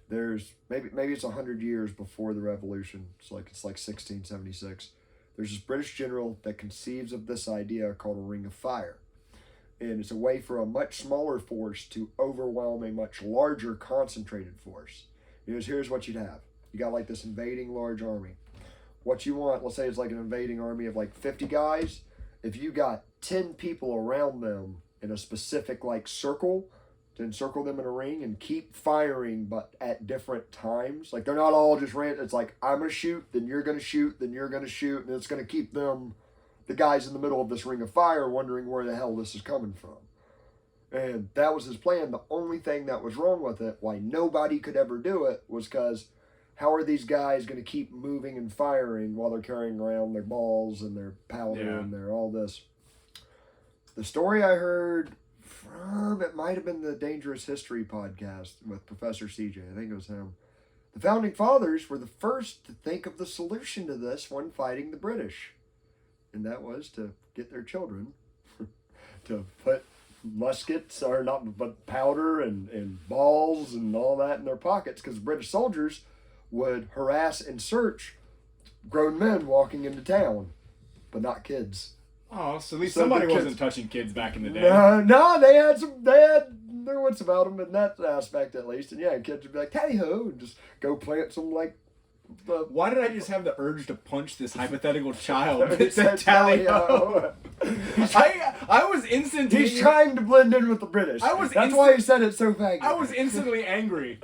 [SPEAKER 2] there's, maybe it's 100 years before the revolution. It's 1676. There's this British general that conceives of this idea called a Ring of Fire. And it's a way for a much smaller force to overwhelm a much larger concentrated force. Here's what you'd have. You got this invading large army. What you want, let's say it's an invading army of 50 guys. If you got 10 people around them in a specific circle, to encircle them in a ring and keep firing, but at different times. They're not all just ran. It's I'm going to shoot, then you're going to shoot, then you're going to shoot. And it's going to keep them, the guys in the middle of this ring of fire, wondering where the hell this is coming from. And that was his plan. The only thing that was wrong with it, why nobody could ever do it, was because how are these guys going to keep moving and firing while they're carrying around their balls and their powder and their all this? The story I heard from, it might have been the Dangerous History podcast with Professor CJ. I think it was him. The Founding Fathers were the first to think of the solution to this when fighting the British. And that was to get their children to put muskets, or not, but powder and balls and all that in their pockets, because British soldiers would harass and search grown men walking into town, but not kids.
[SPEAKER 3] Oh, so at least somebody wasn't touching kids back in the day.
[SPEAKER 2] No, they had their wits about them in that aspect at least. And yeah, kids would be like, tally ho, and just go plant some
[SPEAKER 3] Why did I just have the urge to punch this hypothetical child that said tally-ho? I was instantly...
[SPEAKER 2] He's trying to blend in with the British. That's why he said it so faggy.
[SPEAKER 3] I was instantly angry.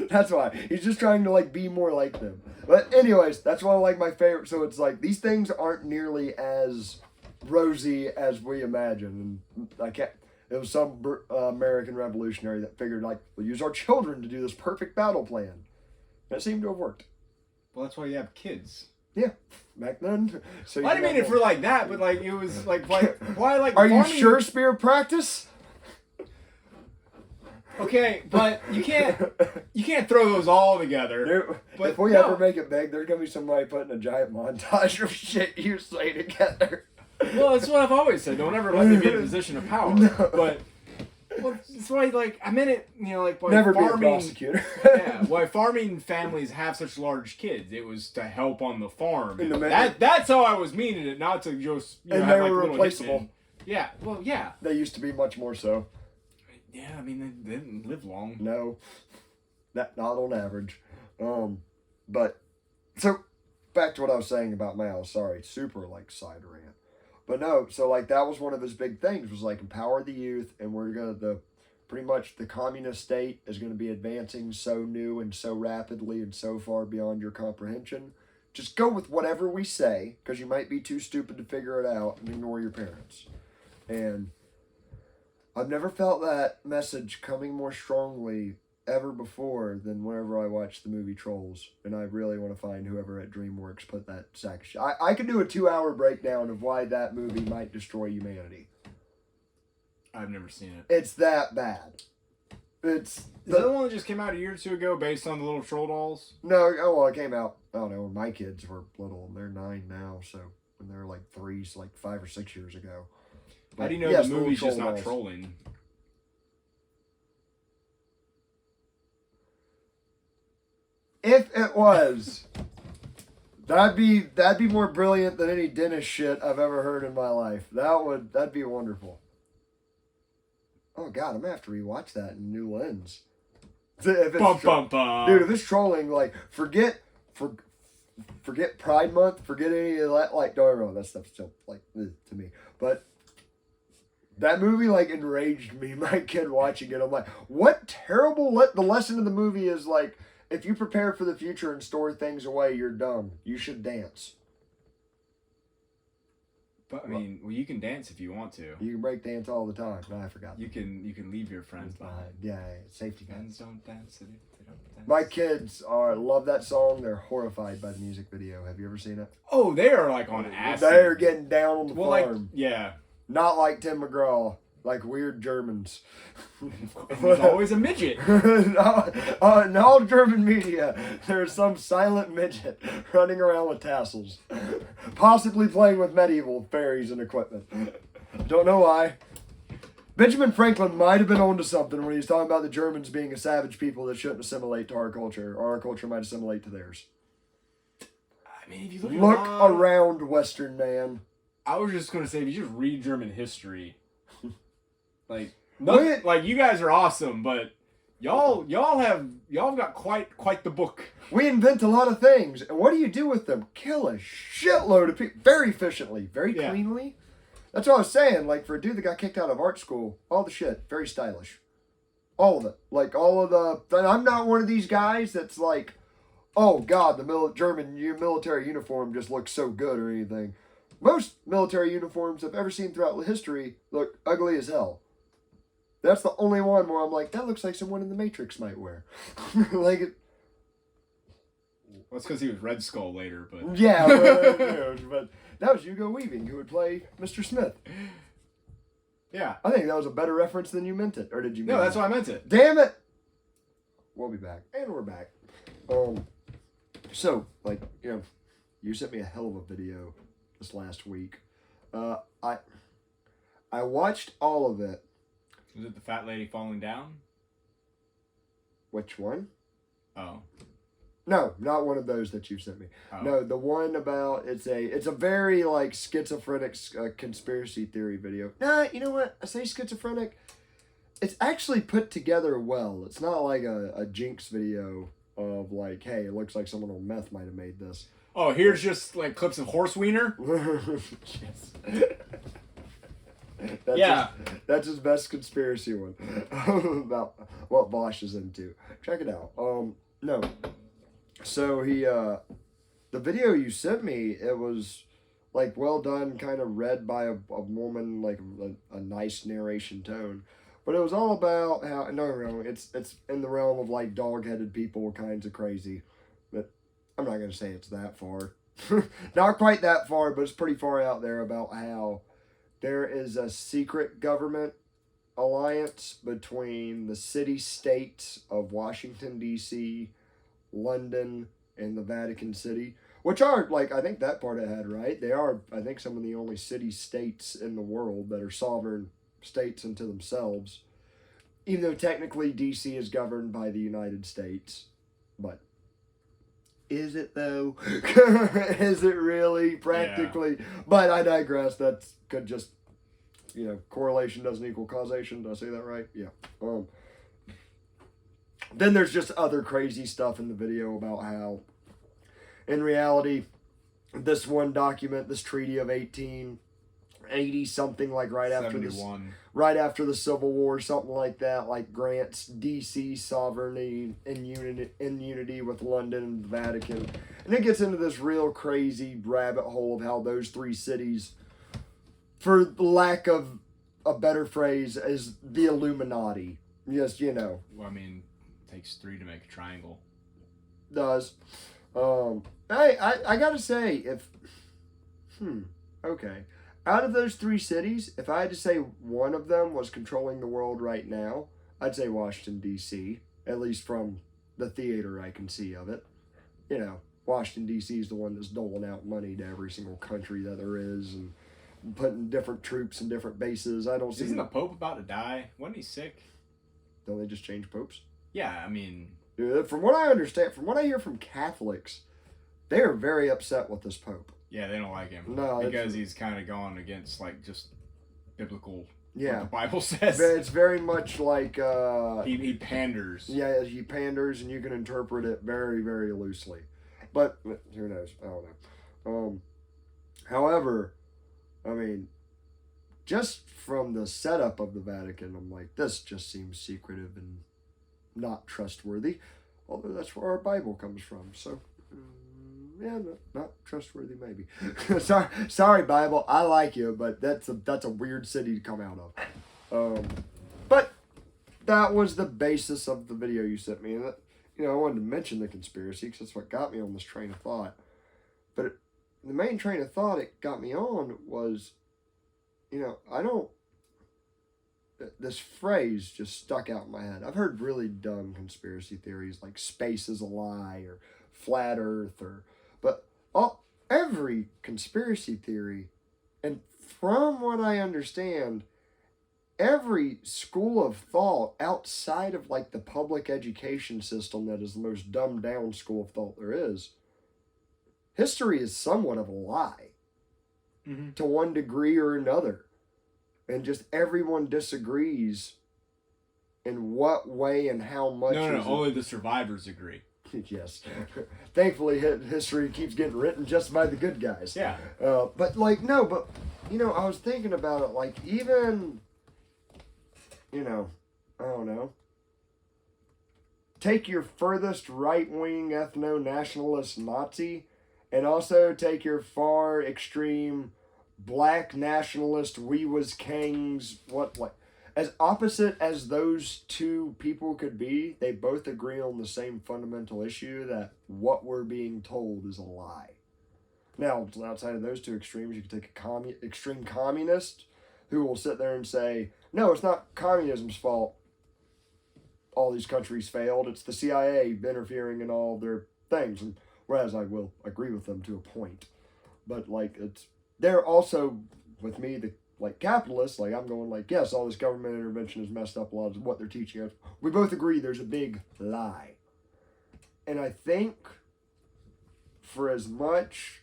[SPEAKER 2] That's why. He's just trying to, like, be more like them. But anyways, that's one of, like, my favorite. So it's like, these things aren't nearly as rosy as we imagine. And I can't... It was some American revolutionary that figured, like, we'll use our children to do this perfect battle plan. And it seemed to have worked.
[SPEAKER 3] Well, that's why you have kids.
[SPEAKER 2] Yeah, back then. So
[SPEAKER 3] I didn't mean it for like that, but like it was like why like.
[SPEAKER 2] Are you
[SPEAKER 3] farming...
[SPEAKER 2] sure spear practice?
[SPEAKER 3] Okay, but you can't throw those all together.
[SPEAKER 2] But if we ever make it big, there's gonna be somebody putting a giant montage of shit you say together.
[SPEAKER 3] Well, that's what I've always said. Don't ever let me be in a position of power. No. But that's why, like, I meant it, you know, like, by
[SPEAKER 2] never
[SPEAKER 3] farming,
[SPEAKER 2] be a prosecutor.
[SPEAKER 3] Yeah, why farming families have such large kids. It was to help on the farm. That's how I was meaning it, not to just, you know,
[SPEAKER 2] and
[SPEAKER 3] have,
[SPEAKER 2] they
[SPEAKER 3] like,
[SPEAKER 2] were
[SPEAKER 3] little
[SPEAKER 2] replaceable.
[SPEAKER 3] Yeah, well, yeah.
[SPEAKER 2] They used to be much more so.
[SPEAKER 3] Yeah, I mean, they didn't live long.
[SPEAKER 2] No, not on average. But, so, back to what I was saying about Mao. Sorry, super, like, side rant. But no, so like that was one of his big things, was like empower the youth, and we're gonna pretty much the communist state is gonna be advancing so new and so rapidly and so far beyond your comprehension. Just go with whatever we say, because you might be too stupid to figure it out, and ignore your parents. And I've never felt that message coming more strongly ever before than whenever I watch the movie Trolls, and I really want to find whoever at DreamWorks put that sack of shit. I could do a 2-hour breakdown of why that movie might destroy humanity.
[SPEAKER 3] I've never seen it.
[SPEAKER 2] It's that bad. Is
[SPEAKER 3] that the one that just came out a year or two ago based on the little troll dolls?
[SPEAKER 2] No, well, it came out, I don't know, when my kids were little, and they're 9 now, so when they were like 3, so like 5 or 6 years ago. But,
[SPEAKER 3] how do you know the movie's just not trolling?
[SPEAKER 2] If it was, that'd be more brilliant than any dentist shit I've ever heard in my life. That'd be wonderful. Oh God, I'm gonna have to rewatch that in a new lens. If it's dude, if it's trolling, like forget Pride Month, forget any of that. Like, don't get me wrong, that stuff's still like to me, but that movie like enraged me. My kid watching it, I'm like, what terrible. The lesson of the movie is like, if you prepare for the future and store things away, you're dumb. You should dance.
[SPEAKER 3] But I mean, well, you can dance if you want to.
[SPEAKER 2] You can break dance all the time. No, I forgot.
[SPEAKER 3] You can leave your friends behind.
[SPEAKER 2] Yeah, safety
[SPEAKER 3] friends don't dance. They don't dance.
[SPEAKER 2] My kids love that song. They're horrified by the music video. Have you ever seen it?
[SPEAKER 3] Oh, they are like on acid.
[SPEAKER 2] They're getting down on the farm.
[SPEAKER 3] Like, yeah.
[SPEAKER 2] Not like Tim McGraw. Like weird Germans.
[SPEAKER 3] There's always a midget.
[SPEAKER 2] In all German media, there's some silent midget running around with tassels. Possibly playing with medieval fairies and equipment. Don't know why. Benjamin Franklin might have been onto something when he was talking about the Germans being a savage people that shouldn't assimilate to our culture, or our culture might assimilate to theirs.
[SPEAKER 3] I mean, if you
[SPEAKER 2] look around, Western man.
[SPEAKER 3] I was just going to say, if you just read German history... Like, nothing, like you guys are awesome, but y'all have got quite the book.
[SPEAKER 2] We invent a lot of things, and what do you do with them? Kill a shitload of people very efficiently, very cleanly. That's what I was saying. Like for a dude that got kicked out of art school, all the shit very stylish, all of it. Like all of the. And I'm not one of these guys that's like, oh God, the German military uniform just looks so good or anything. Most military uniforms I've ever seen throughout history look ugly as hell. That's the only one where I'm like, that looks like someone in the Matrix might wear. Like it.
[SPEAKER 3] Well, it's because he was Red Skull later, but
[SPEAKER 2] yeah, but that was Hugo Weaving who would play Mr. Smith.
[SPEAKER 3] Yeah,
[SPEAKER 2] I think that was a better reference than you meant it, or did you?
[SPEAKER 3] No, that's why I meant it.
[SPEAKER 2] Damn it! We'll be back, and we're back. So like you sent me a hell of a video this last week. I watched all of it.
[SPEAKER 3] Was it the fat lady falling down?
[SPEAKER 2] Which one?
[SPEAKER 3] Oh.
[SPEAKER 2] No, not one of those that you sent me. Oh. No, the one about it's a very like schizophrenic conspiracy theory video. Nah, you know what? I say schizophrenic. It's actually put together well. It's not like a Jinx video. of like, hey, it looks like someone on meth might have made this.
[SPEAKER 3] Oh, here's just like clips of horse wiener.
[SPEAKER 2] Yes. That's his best conspiracy one about what Bosch is into. Check it out. No. So the video you sent me, it was like well done, kind of read by a woman, like a nice narration tone. But it was all about how no, it's in the realm of like dog-headed people, kinds of crazy. But I'm not gonna say it's that far. Not quite that far, but it's pretty far out there about how there is a secret government alliance between the city-states of Washington, D.C., London, and the Vatican City, which are, like, I think that part I had right. They are, I think, some of the only city-states in the world that are sovereign states unto themselves, even though technically D.C. is governed by the United States. But is it, though? Is it really, practically? Yeah. But I digress. That's could just, correlation doesn't equal causation. Did I say that right? Yeah. Then there's just other crazy stuff in the video about how, in reality, this one document, this treaty of 1880 something, like right after the Civil War, something like that, like grants DC sovereignty in unity with London and the Vatican. And it gets into this real crazy rabbit hole of how those three cities, for lack of a better phrase, is the Illuminati. Yes,
[SPEAKER 3] Well, I mean, it takes three to make a triangle.
[SPEAKER 2] Does. I gotta say, okay. Out of those three cities, if I had to say one of them was controlling the world right now, I'd say Washington, D.C., at least from the theater I can see of it. Washington, D.C. is the one that's doling out money to every single country that there is and putting different troops in different bases. I don't see...
[SPEAKER 3] Isn't the Pope about to die? Wasn't he sick?
[SPEAKER 2] Don't they just change popes?
[SPEAKER 3] Yeah, I mean...
[SPEAKER 2] From what I understand, from what I hear from Catholics, they are very upset with this Pope.
[SPEAKER 3] Yeah, they don't like him.
[SPEAKER 2] No,
[SPEAKER 3] because he's kind of gone against, like, just biblical...
[SPEAKER 2] Yeah.
[SPEAKER 3] What the Bible says.
[SPEAKER 2] It's very much like...
[SPEAKER 3] He panders.
[SPEAKER 2] Yeah, he panders, and you can interpret it very, very loosely. But, who knows? I don't know. However, I mean, just from the setup of the Vatican, I'm like, this just seems secretive and not trustworthy. Although that's where our Bible comes from. So, yeah, not trustworthy maybe. sorry, Bible. I like you, but that's a weird city to come out of. But that was the basis of the video you sent me. And I wanted to mention the conspiracy because that's what got me on this train of thought. But the main train of thought it got me on was, this phrase just stuck out in my head. I've heard really dumb conspiracy theories like space is a lie or flat earth but every conspiracy theory, and from what I understand, every school of thought outside of like the public education system that is the most dumbed down school of thought there is, history is somewhat of a lie to one degree or another. And just everyone disagrees in what way and how much.
[SPEAKER 3] No, only the survivors agree.
[SPEAKER 2] Yes. Thankfully, history keeps getting written just by the good guys.
[SPEAKER 3] Yeah.
[SPEAKER 2] But I was thinking about it, like, even, I don't know. Take your furthest right-wing ethno-nationalist Nazi, and also take your far extreme black nationalist, we was kings, as opposite as those two people could be, they both agree on the same fundamental issue, that what we're being told is a lie. Now, outside of those two extremes, you can take a extreme communist who will sit there and say, no, it's not communism's fault all these countries failed, it's the CIA interfering in all their things, and whereas I will agree with them to a point. But, they're also, with me, capitalists, I'm going yes, all this government intervention has messed up a lot of what they're teaching us. We both agree there's a big lie. And I think for as much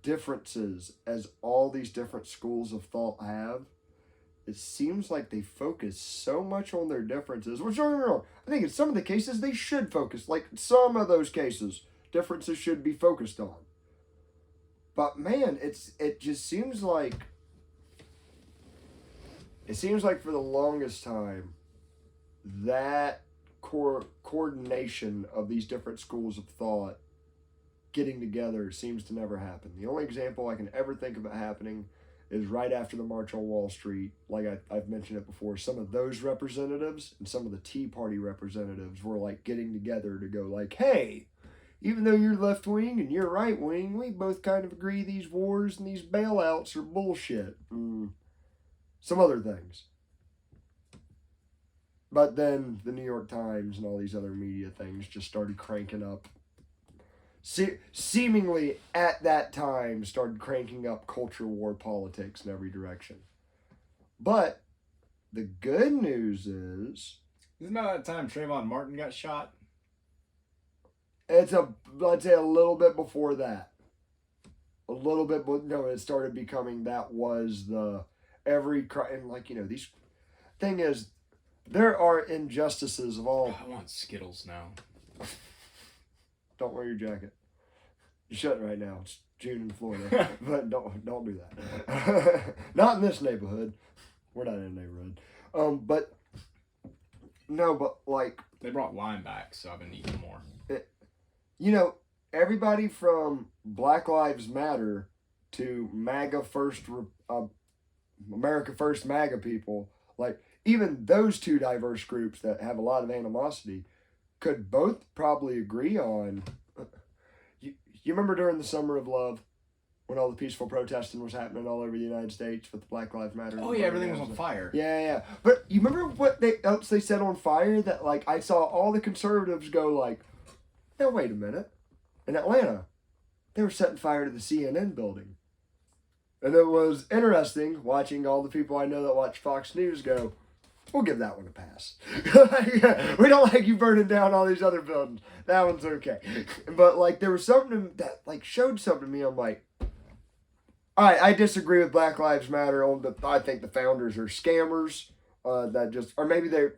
[SPEAKER 2] differences as all these different schools of thought have, it seems like they focus so much on their differences, which don't get me wrong. I think in some of the cases they should focus. Like some of those cases, differences should be focused on. But man, it just seems like for the longest time that coordination of these different schools of thought getting together seems to never happen. The only example I can ever think of it happening is right after the March on Wall Street. Like I've mentioned it before, some of those representatives and some of the Tea Party representatives were like getting together to go like, hey, even though you're left wing and you're right wing, we both kind of agree these wars and these bailouts are bullshit. Some other things. But then the New York Times and all these other media things just started cranking up. Seemingly at that time started cranking up culture war politics in every direction. But the good news is...
[SPEAKER 3] Isn't that time Trayvon Martin got shot?
[SPEAKER 2] I'd say a little bit before that. A little bit, no, it started becoming that was the every and like, you know, these thing is there are injustices of all.
[SPEAKER 3] I want Skittles now.
[SPEAKER 2] Don't wear your jacket. You shouldn't right now. It's June in Florida, but don't do that. Not in this neighborhood. We're not in a neighborhood. But like
[SPEAKER 3] they brought lime back, so I've been eating more.
[SPEAKER 2] You know, everybody from Black Lives Matter to MAGA First, America First MAGA people, like even those two diverse groups that have a lot of animosity, could both probably agree on. You remember during the Summer of Love, when all the peaceful protesting was happening all over the United States with the Black Lives Matter?
[SPEAKER 3] Oh yeah, everything was on fire.
[SPEAKER 2] Yeah. But you remember what else they set on fire? That like I saw all the conservatives go like, now wait a minute. In Atlanta, they were setting fire to the CNN building. And it was interesting watching all the people I know that watch Fox News go, we'll give that one a pass. We don't like you burning down all these other buildings. That one's okay. But like there was something that like showed something to me. I'm like, all right, I disagree with Black Lives Matter. I think the founders are scammers.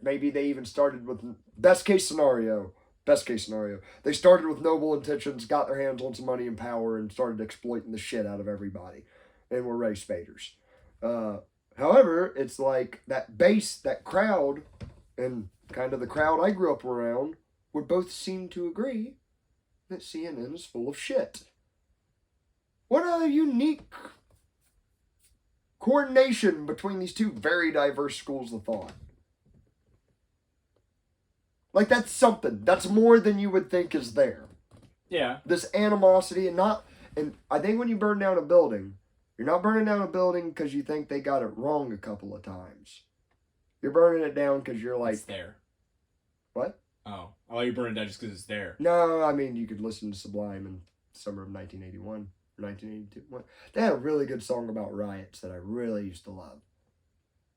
[SPEAKER 2] Maybe they even started with best case scenario. They started with noble intentions, got their hands on some money and power, and started exploiting the shit out of everybody. And were race baiters. However, it's like that crowd, and kind of the crowd I grew up around, would both seem to agree that CNN is full of shit. What a unique coordination between these two very diverse schools of thought. Like, that's something. That's more than you would think is there.
[SPEAKER 3] Yeah.
[SPEAKER 2] This animosity and I think when you burn down a building, you're not burning down a building because you think they got it wrong a couple of times. You're burning it down because you're like...
[SPEAKER 3] It's there.
[SPEAKER 2] What?
[SPEAKER 3] Oh, you burn it down just because it's there.
[SPEAKER 2] No, I mean, you could listen to Sublime in summer of 1981 or 1982. They had a really good song about riots that I really used to love.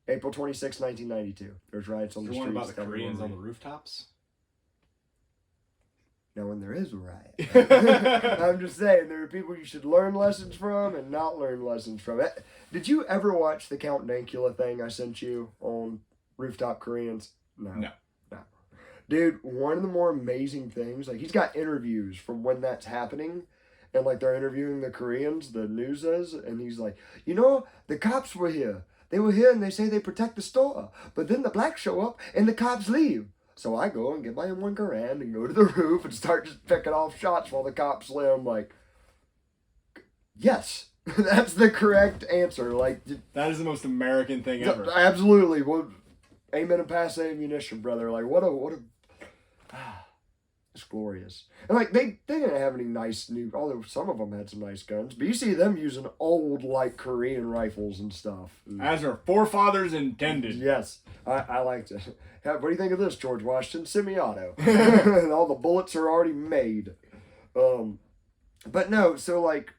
[SPEAKER 2] April 26, 1992. There's riots on the streets.
[SPEAKER 3] The one about the Koreans on the rooftops?
[SPEAKER 2] No, when there is a riot. I'm just saying, there are people you should learn lessons from and not learn lessons from. Did you ever watch the Count Dankula thing I sent you on Rooftop Koreans? No. Dude, one of the more amazing things, like he's got interviews from when that's happening, and like they're interviewing the Koreans, the news is, and he's like, you know, the cops were here. They were here and they say they protect the store, but then the blacks show up and the cops leave. So I go and get my M1 Garand and go to the roof and start just picking off shots while the cops lay. I'm like, yes, that's the correct answer. Like
[SPEAKER 3] that is the most American thing ever.
[SPEAKER 2] Absolutely. Well, amen and pass ammunition, brother. Like what a it's glorious. And like they didn't have any nice new, although some of them had some nice guns, but you see them using old like Korean rifles and stuff.
[SPEAKER 3] As our forefathers intended.
[SPEAKER 2] Yes, I liked it. What do you think of this, George Washington? Semi-auto. All the bullets are already made. But no, so like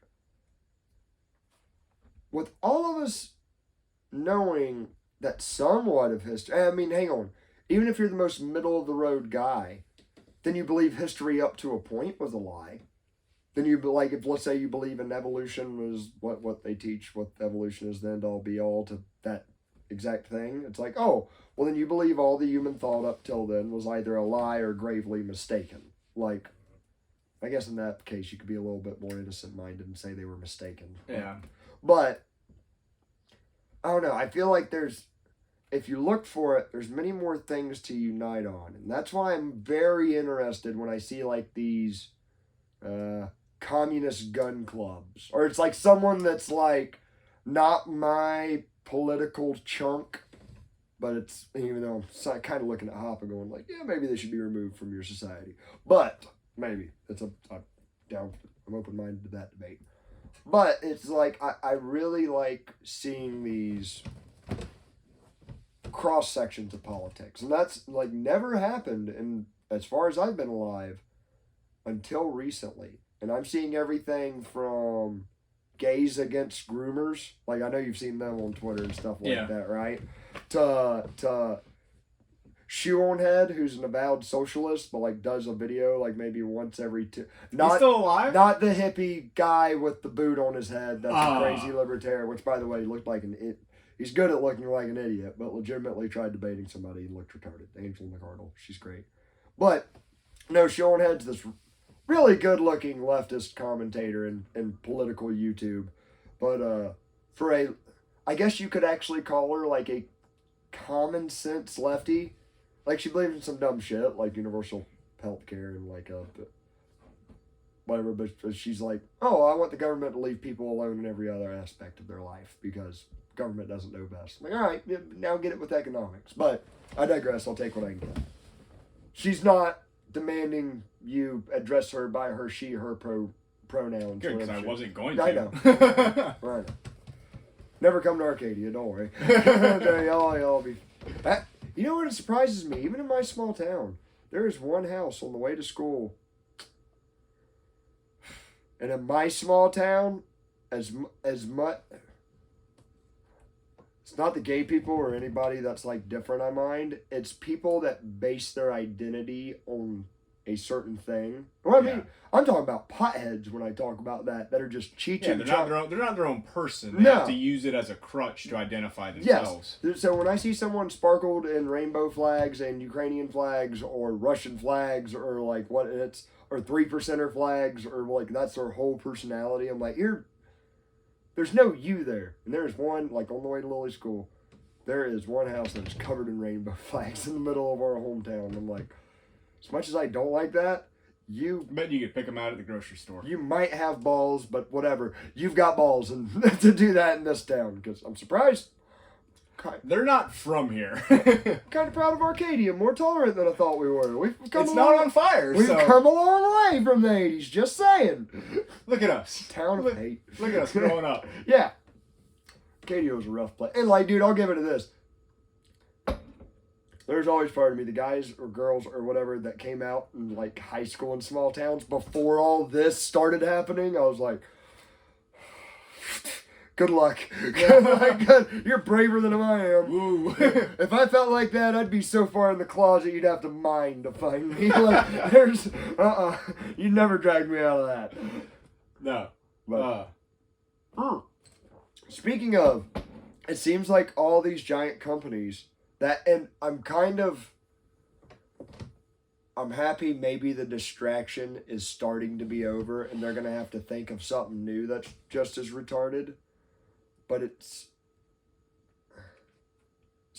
[SPEAKER 2] with all of us knowing that somewhat of history, I mean, hang on, even if you're the most middle of the road guy, then you believe history up to a point was a lie. Then you like, if let's say you believe in evolution was what they teach, what evolution is the end all be all to that exact thing. It's like, oh, well then you believe all the human thought up till then was either a lie or gravely mistaken. Like, I guess in that case you could be a little bit more innocent-minded and say they were mistaken.
[SPEAKER 3] Yeah.
[SPEAKER 2] But, I don't know, I feel like if you look for it, there's many more things to unite on. And that's why I'm very interested when I see like these communist gun clubs. Or it's like someone that's like not my political chunk, but it's, even though I'm kind of looking at Hoppa going like, yeah, maybe they should be removed from your society. But, maybe. I'm open-minded to that debate. But it's like, I really like seeing these cross sections of politics, and that's like never happened in as far as I've been alive until recently. And I'm seeing everything from gays against groomers, like I know you've seen them on Twitter and stuff like that, right? To Shoe on Head, who's an avowed socialist, but like does a video like maybe once every two.
[SPEAKER 3] He's still alive?
[SPEAKER 2] Not the hippie guy with the boot on his head. That's a crazy libertarian. Which, by the way, looked like he's good at looking like an idiot, but legitimately tried debating somebody and looked retarded. Angel McArdle, she's great. But no, Shoe on Head's this really good-looking leftist commentator in political YouTube. But I guess you could actually call her like a common sense lefty. Like, she believes in some dumb shit, like universal health care and, like, whatever, but she's like, oh, I want the government to leave people alone in every other aspect of their life because government doesn't know best. I'm like, all right, now get it with economics. But I digress. I'll take what I can get. She's not demanding you address her by her, she, her pronouns.
[SPEAKER 3] Good, because I wasn't going to.
[SPEAKER 2] I know. Right. Never come to Arcadia, don't worry. y'all be... You know what surprises me? Even in my small town, there is one house on the way to school. And in my small town, as much... It's not the gay people or anybody that's like different, I mind. It's people that base their identity on a certain thing. Well, I mean, I'm talking about potheads when I talk about that are just cheating.
[SPEAKER 3] Yeah, they're not their own person. They have to use it as a crutch to identify themselves.
[SPEAKER 2] Yes. So when I see someone sparkled in rainbow flags and Ukrainian flags or Russian flags or like or 3%er flags or like that's their whole personality, I'm like, there's no you there. And there's one, like on the way to Lily School, there is one house that's covered in rainbow flags in the middle of our hometown. I'm like, as much as I don't like that, I
[SPEAKER 3] bet you could pick them out at the grocery store.
[SPEAKER 2] You might have balls, but whatever. You've got balls and to do that in this town, because I'm surprised.
[SPEAKER 3] They're not from here.
[SPEAKER 2] Kind of proud of Arcadia. More tolerant than I thought we were.
[SPEAKER 3] It's not on fire.
[SPEAKER 2] We've come a long way from the 80s, just saying.
[SPEAKER 3] Look at us.
[SPEAKER 2] Town of hate.
[SPEAKER 3] Look at us growing up.
[SPEAKER 2] Yeah. Arcadia was a rough place. And like, dude, I'll give it to this. There's always part of me, the guys or girls or whatever that came out in like high school in small towns before all this started happening, I was like, good luck. Good. You're braver than I am.
[SPEAKER 3] Ooh.
[SPEAKER 2] If I felt like that, I'd be so far in the closet you'd have to mine to find me. Like, there's, you'd never drag me out of that.
[SPEAKER 3] No.
[SPEAKER 2] But, speaking of, it seems like all these giant companies and I'm happy maybe the distraction is starting to be over and they're going to have to think of something new that's just as retarded. But it's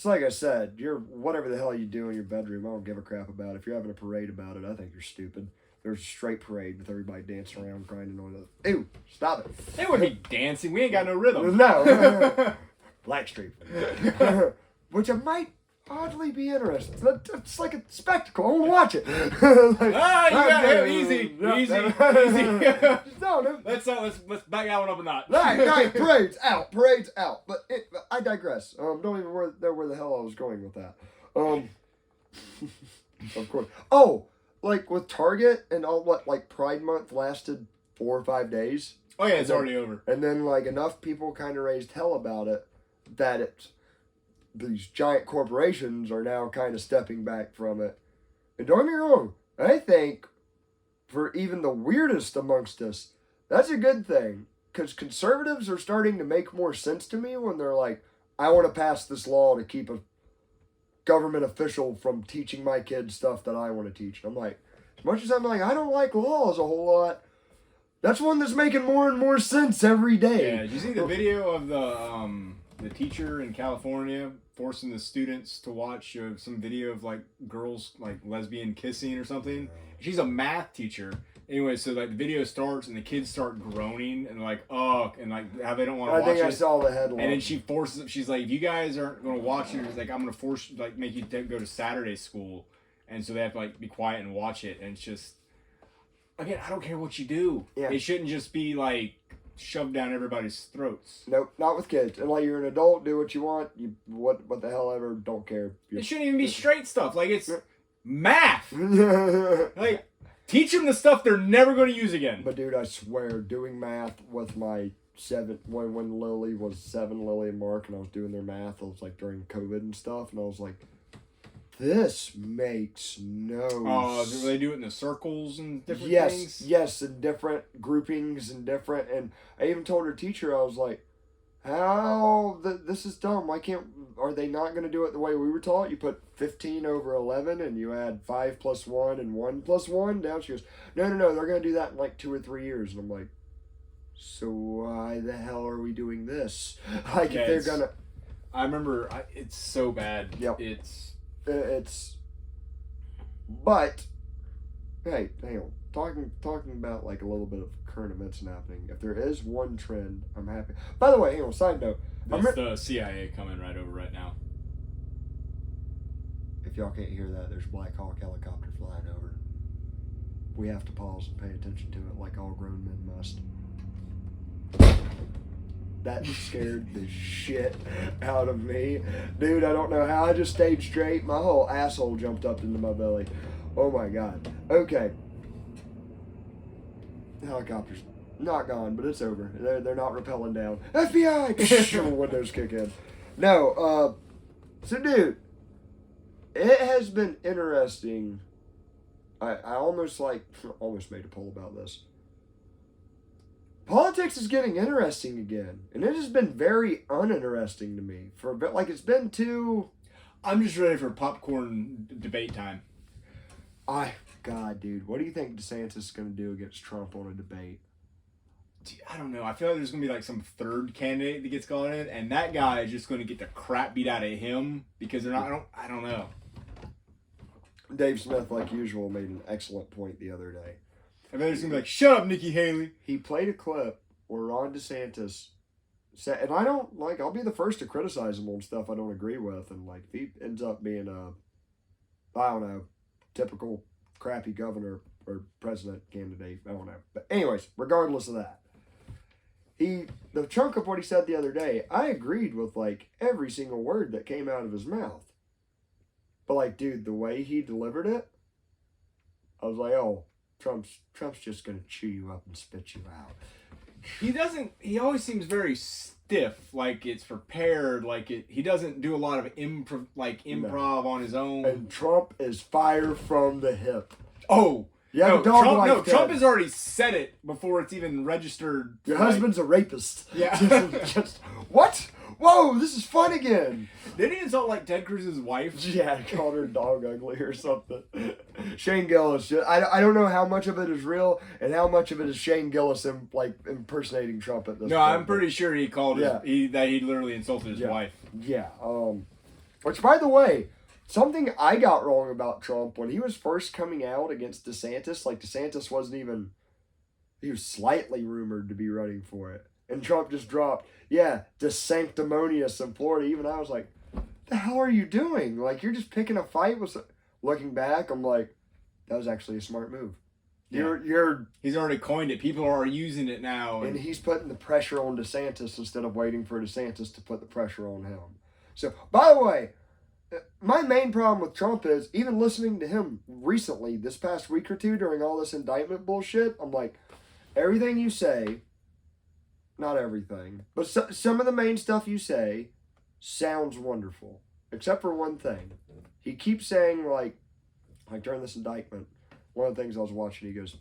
[SPEAKER 2] like I said, you're whatever the hell you do in your bedroom, I don't give a crap about. If you're having a parade about it, I think you're stupid. There's a straight parade with everybody dancing around, grinding on it. Ew, stop it.
[SPEAKER 3] They wouldn't be dancing. We ain't got no rhythm.
[SPEAKER 2] No. Blackstreet. Which I might oddly be interested. It's like a spectacle. I want to watch it.
[SPEAKER 3] You got him. Easy.
[SPEAKER 2] No.
[SPEAKER 3] Let's back that one up a notch.
[SPEAKER 2] Right. Parade's out. But I digress. Don't even know where the hell I was going with that. Of course. Oh, like with Target and all like Pride Month lasted 4 or 5 days.
[SPEAKER 3] Oh yeah, it's already over.
[SPEAKER 2] And then like enough people kind of raised hell about it that these giant corporations are now kind of stepping back from it. And don't get me wrong, I think for even the weirdest amongst us, that's a good thing. Because conservatives are starting to make more sense to me when they're like, I want to pass this law to keep a government official from teaching my kids stuff that I want to teach. I'm like, as much as I'm like, I don't like laws a whole lot, that's one that's making more and more sense every day.
[SPEAKER 3] Yeah, did you see the video of the teacher in California forcing the students to watch some video of like girls like lesbian kissing or something? She's a math teacher. Anyway, so like the video starts and the kids start groaning and like and like how they don't want to watch it.
[SPEAKER 2] I think I saw the headline.
[SPEAKER 3] And then she forces. She's like, if you guys aren't going to watch it, she's like, I'm going to force like make you go to Saturday school, and so they have to like be quiet and watch it. And it's just, again, I don't care what you do.
[SPEAKER 2] Yeah.
[SPEAKER 3] It shouldn't just be like shoved down everybody's throats.
[SPEAKER 2] Nope, not with kids. And like you're an adult, do what you want. You what the hell ever, don't care.
[SPEAKER 3] It shouldn't even be straight stuff. Like it's math. Like teach them the stuff they're never going to use again.
[SPEAKER 2] But dude, I swear, doing math with my when Lily was 7, Lily and Mark, and I was doing their math, it was like during COVID and stuff, and I was like, this makes no
[SPEAKER 3] sense. Do they do it in the circles and different things?
[SPEAKER 2] Yes, and different groupings and different, and I even told her teacher, I was like, this is dumb. Are they not going to do it the way we were taught? You put 15 over 11 and you add 5 plus 1 and 1 plus 1 down. She goes, no, they're going to do that in like 2 or 3 years. And I'm like, so why the hell are we doing this? Like,
[SPEAKER 3] yeah,
[SPEAKER 2] if they're going to...
[SPEAKER 3] I remember, it's so bad.
[SPEAKER 2] Yep.
[SPEAKER 3] It's...
[SPEAKER 2] But, hey, hang on. Talking about like a little bit of current events happening. If there is one trend, I'm happy. By the way, hang on, side note.
[SPEAKER 3] That's the CIA coming right over right now.
[SPEAKER 2] If y'all can't hear that, there's Black Hawk helicopter flying over. We have to pause and pay attention to it like all grown men must. That scared the shit out of me. Dude, I don't know how I just stayed straight. My whole asshole jumped up into my belly. Oh my God. Okay. The helicopter's not gone, but it's over. They're not rappelling down. FBI! Windows kick in. No, so dude, it has been interesting. I almost made a poll about this. Politics is getting interesting again, and it has been very uninteresting to me for a bit. Like, it's been too...
[SPEAKER 3] I'm just ready for popcorn debate time.
[SPEAKER 2] God, dude, what do you think DeSantis is going to do against Trump on a debate?
[SPEAKER 3] I don't know. I feel like there's going to be like some third candidate that gets called in, and that guy is just going to get the crap beat out of him because they're not... I don't know.
[SPEAKER 2] Dave Smith, like usual, made an excellent point the other day.
[SPEAKER 3] I bet he's going to be like, shut up, Nikki Haley.
[SPEAKER 2] He played a clip where Ron DeSantis said, and I don't, like, I'll be the first to criticize him on stuff I don't agree with, and, like, if he ends up being I don't know, typical crappy governor or president candidate, I don't know. But anyways, regardless of that, the chunk of what he said the other day, I agreed with, like, every single word that came out of his mouth. But, like, dude, the way he delivered it, I was like, oh, Trump's just going to chew you up and spit you out.
[SPEAKER 3] He always seems very stiff, like it's prepared, he doesn't do a lot of improv on his own.
[SPEAKER 2] And Trump is fire from the hip.
[SPEAKER 3] Oh,
[SPEAKER 2] yeah,
[SPEAKER 3] Trump has already said it before it's even registered.
[SPEAKER 2] Your husband's a rapist.
[SPEAKER 3] Yeah.
[SPEAKER 2] just, what? Whoa, this is fun again.
[SPEAKER 3] Didn't he insult like Ted Cruz's wife?
[SPEAKER 2] Yeah, called her dog ugly or something. Shane Gillis. I don't know how much of it is real and how much of it is Shane Gillis impersonating Trump at this point.
[SPEAKER 3] No, I'm pretty sure he called that he literally insulted his wife.
[SPEAKER 2] Yeah. Which, by the way, something I got wrong about Trump when he was first coming out against DeSantis, like DeSantis wasn't even, he was slightly rumored to be running for it. And Trump just dropped, the sanctimonious in Florida. Even I was like, the hell are you doing? Like, you're just picking a fight with... Looking back, I'm like, that was actually a smart move.
[SPEAKER 3] Yeah. He's already coined it. People are using it now.
[SPEAKER 2] And he's putting the pressure on DeSantis instead of waiting for DeSantis to put the pressure on him. So, by the way, my main problem with Trump is, even listening to him recently, this past week or two, during all this indictment bullshit, I'm like, everything you say... Not everything, but some of the main stuff you say sounds wonderful, except for one thing. He keeps saying, like during this indictment, one of the things I was watching, he goes,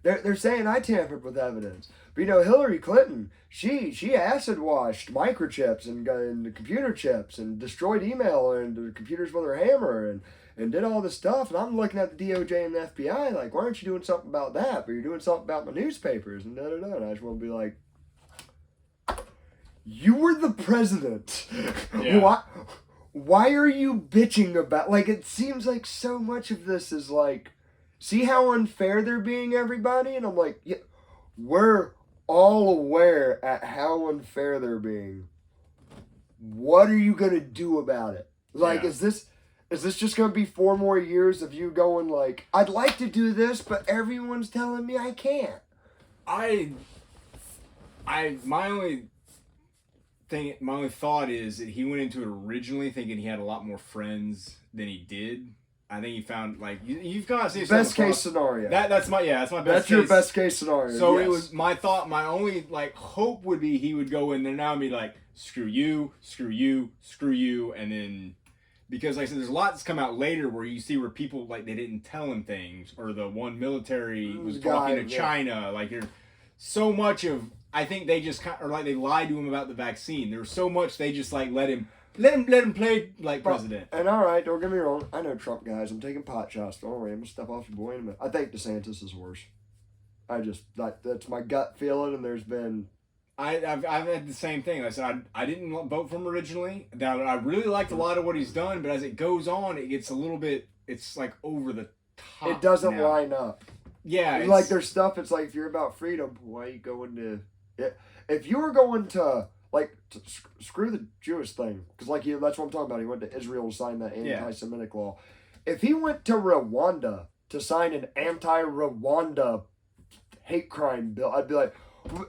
[SPEAKER 2] they're saying I tampered with evidence. But Hillary Clinton, she acid washed microchips and computer chips and destroyed email and computers with her hammer and did all this stuff. And I'm looking at the DOJ and the FBI like, why aren't you doing something about that? But you're doing something about my newspapers and da da da. And I just want to be like, you were the president.
[SPEAKER 3] Yeah.
[SPEAKER 2] Why are you bitching about? Like, it seems like so much of this is like, see how unfair they're being, everybody? And I'm like, yeah, we're all aware at how unfair they're being. What are you gonna do about it? Like, is this just gonna be 4 more years of you going like, I'd like to do this, but everyone's telling me I can't?
[SPEAKER 3] My only thought is that he went into it originally thinking he had a lot more friends than he did. I think he found like you've got to see
[SPEAKER 2] best case scenario.
[SPEAKER 3] That's my best.
[SPEAKER 2] That's your best case scenario.
[SPEAKER 3] So it was my thought. My only like hope would be he would go in there now and be like, screw you, and then because like I said, there's a lot that's come out later where you see where people like they didn't tell him things, or the one military was talking to China. Like there's so much of. I think they just they lied to him about the vaccine. There was so much they just like let him play like president.
[SPEAKER 2] And all right, don't get me wrong. I know Trump guys. I'm taking pot shots. Don't worry, I'm gonna step off your boy in a minute. I think DeSantis is worse. That's my gut feeling. And there's been
[SPEAKER 3] I've had the same thing. I said I didn't vote for him originally. Now I really liked a lot of what he's done, but as it goes on, it gets a little bit. It's like over the top.
[SPEAKER 2] It doesn't line up.
[SPEAKER 3] Yeah,
[SPEAKER 2] like there's stuff. It's like if you're about freedom, why are you going to? If you were going to screw the Jewish thing, because that's what I'm talking about. He went to Israel to sign that anti-Semitic law. If he went to Rwanda to sign an anti-Rwanda hate crime bill, I'd be like,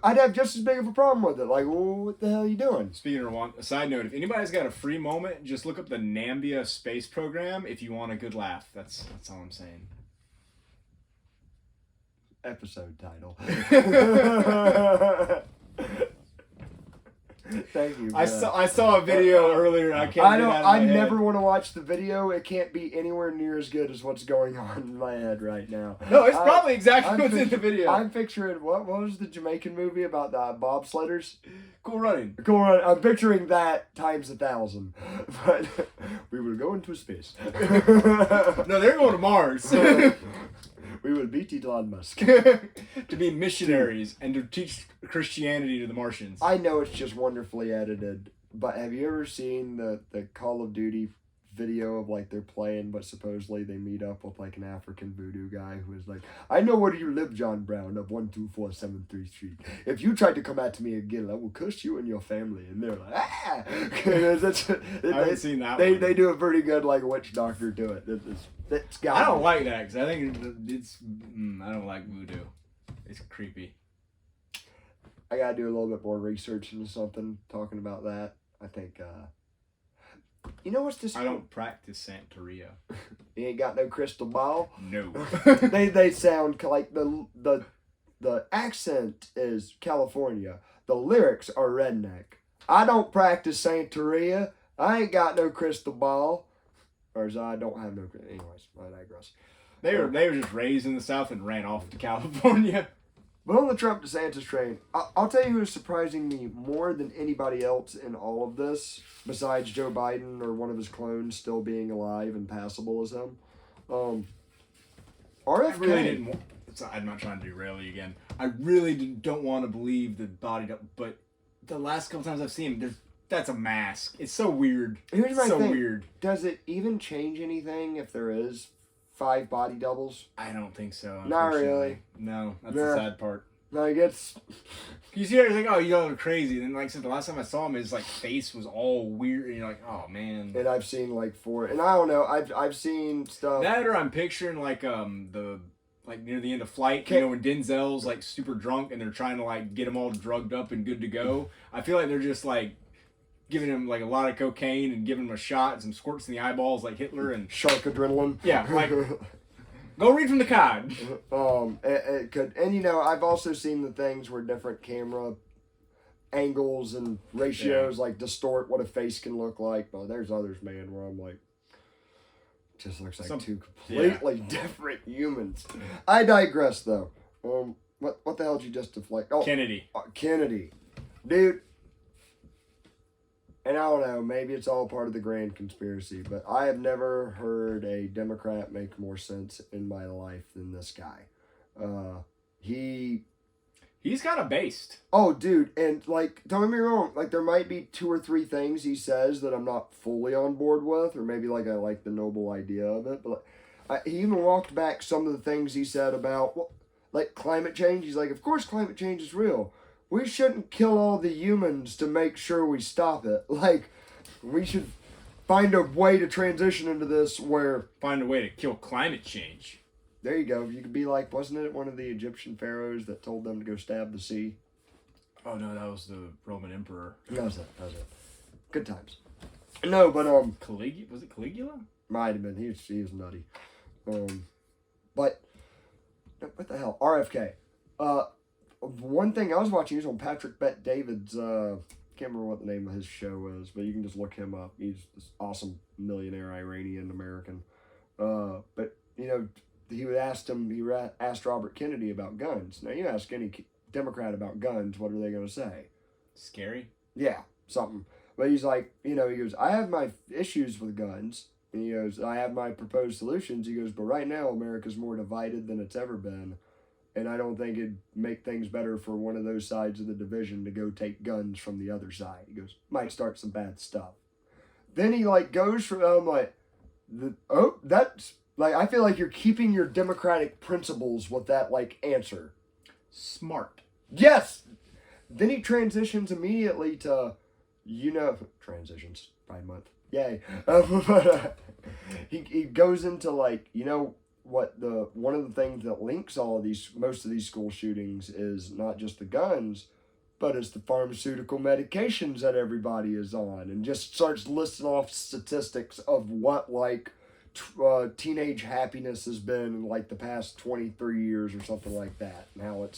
[SPEAKER 2] I'd have just as big of a problem with it. Like, well, what the hell are you doing?
[SPEAKER 3] Speaking of Rwanda, a side note: if anybody's got a free moment, just look up the Zambia space program if you want a good laugh. That's all I'm saying.
[SPEAKER 2] Episode title. Thank you.
[SPEAKER 3] I saw a video earlier. I
[SPEAKER 2] never want to watch the video. It can't be anywhere near as good as what's going on in my head right now.
[SPEAKER 3] No, it's probably exactly what's in the video.
[SPEAKER 2] I'm picturing what was the Jamaican movie about the bobsledders?
[SPEAKER 3] Cool Running.
[SPEAKER 2] Cool Running. I'm picturing that times 1,000. But we will go into space.
[SPEAKER 3] No, they're going to Mars.
[SPEAKER 2] We will beat Elon Musk.
[SPEAKER 3] To be missionaries and to teach Christianity to the Martians.
[SPEAKER 2] I know it's just wonderfully edited, but have you ever seen the Call of Duty video of like they're playing, but supposedly they meet up with like an African voodoo guy who is like, I know where you live, John Brown, of 124 7th Street. If you try to come at me again, I will curse you and your family. And they're like, ah!
[SPEAKER 3] I haven't seen that
[SPEAKER 2] one.
[SPEAKER 3] They
[SPEAKER 2] do a pretty good like witch doctor to it.
[SPEAKER 3] I don't like that because I think I don't like voodoo. It's creepy.
[SPEAKER 2] I gotta do a little bit more research into something talking about that. I think you know what's this?
[SPEAKER 3] I don't practice Santeria.
[SPEAKER 2] You ain't got no crystal ball?
[SPEAKER 3] No.
[SPEAKER 2] they sound like the accent is California. The lyrics are redneck. I don't practice Santeria. I ain't got no crystal ball. Or as I don't have no... Anyways, I digress.
[SPEAKER 3] They were just raised in the South and ran off to California.
[SPEAKER 2] But on the Trump DeSantis train, I'll tell you who's surprising me more than anybody else in all of this, besides Joe Biden or one of his clones still being alive and passable as him. RFK.
[SPEAKER 3] I really didn't. I'm not trying to derail you again. I really don't want to believe the body, but the last couple times I've seen him, that's a mask. It's so weird.
[SPEAKER 2] Here's my thing.
[SPEAKER 3] Weird.
[SPEAKER 2] Does it even change anything if there is 5 body doubles?
[SPEAKER 3] I don't think so.
[SPEAKER 2] Not really.
[SPEAKER 3] No, that's the sad part.
[SPEAKER 2] Like it's.
[SPEAKER 3] You see it, like, oh, you look crazy. And then, like I said, the last time I saw him, his like face was all weird, and you're like, oh man.
[SPEAKER 2] And I've seen like 4, and I don't know. I've seen stuff.
[SPEAKER 3] That or I'm picturing like the. Like near the end of Flight, you know, when Denzel's like super drunk and they're trying to like get him all drugged up and good to go. I feel like they're just like giving him like a lot of cocaine and giving him a shot and some squirts in the eyeballs like Hitler and
[SPEAKER 2] shark adrenaline.
[SPEAKER 3] Yeah, like go read from the cod.
[SPEAKER 2] It could, and you know, I've also seen the things where different camera angles and ratios like distort what a face can look like. But there's others, man, where I'm like. Just looks like two completely different humans. I digress, though. What the hell did you just deflect? Oh,
[SPEAKER 3] Kennedy.
[SPEAKER 2] Kennedy, dude. And I don't know, maybe it's all part of the grand conspiracy, but I have never heard a Democrat make more sense in my life than this guy.
[SPEAKER 3] He's kind of based.
[SPEAKER 2] Oh, dude, and like, don't get me wrong, like there might be 2 or 3 things he says that I'm not fully on board with, or maybe like I like the noble idea of it, but he even walked back some of the things he said about, like climate change. He's like, of course climate change is real. We shouldn't kill all the humans to make sure we stop it. Like, we should find a way to transition into this where...
[SPEAKER 3] Find a way to kill climate change.
[SPEAKER 2] There you go. You could be like, wasn't it one of the Egyptian pharaohs that told them to go stab the sea?
[SPEAKER 3] Oh, no, that was the Roman emperor.
[SPEAKER 2] That was it. Good times. No, but,
[SPEAKER 3] Was it Caligula?
[SPEAKER 2] Might have been. He was nutty. But, what the hell? RFK. One thing I was watching, he was on Patrick Bet David's, can't remember what the name of his show is, but you can just look him up. He's this awesome millionaire Iranian American. But, you know, he asked Robert Kennedy about guns. Now, you ask any Democrat about guns, what are they going to say?
[SPEAKER 3] Scary?
[SPEAKER 2] Yeah, something. But he's like, you know, he goes, I have my issues with guns. And he goes, I have my proposed solutions. He goes, but right now, America's more divided than it's ever been. And I don't think it'd make things better for one of those sides of the division to go take guns from the other side. He goes, might start some bad stuff. Then he like goes from, I'm like, that's like, I feel like you're keeping your democratic principles with that like answer.
[SPEAKER 3] Smart.
[SPEAKER 2] Yes. Then he transitions immediately to, transitions, Pride Month. Yay. He goes into like, one of the things that links most of these school shootings is not just the guns, but it's the pharmaceutical medications that everybody is on, and just starts listing off statistics of what like teenage happiness has been in like the past 23 years or something like that, and how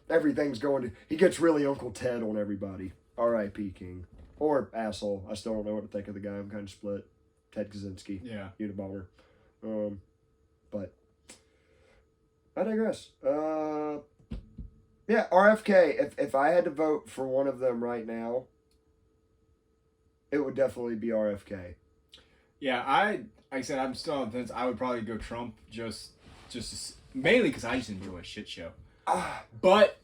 [SPEAKER 2] everything's going to, he gets really Uncle Ted on everybody. R.I.P. King. Or asshole. I still don't know what to think of the guy. I'm kind of split. Ted Kaczynski.
[SPEAKER 3] Yeah.
[SPEAKER 2] Unabomber. But I digress. Yeah, RFK. If I had to vote for one of them right now, it would definitely be RFK.
[SPEAKER 3] Yeah, like I said, I'm still on the fence. I would probably go Trump just mainly because I just enjoy a shit show. But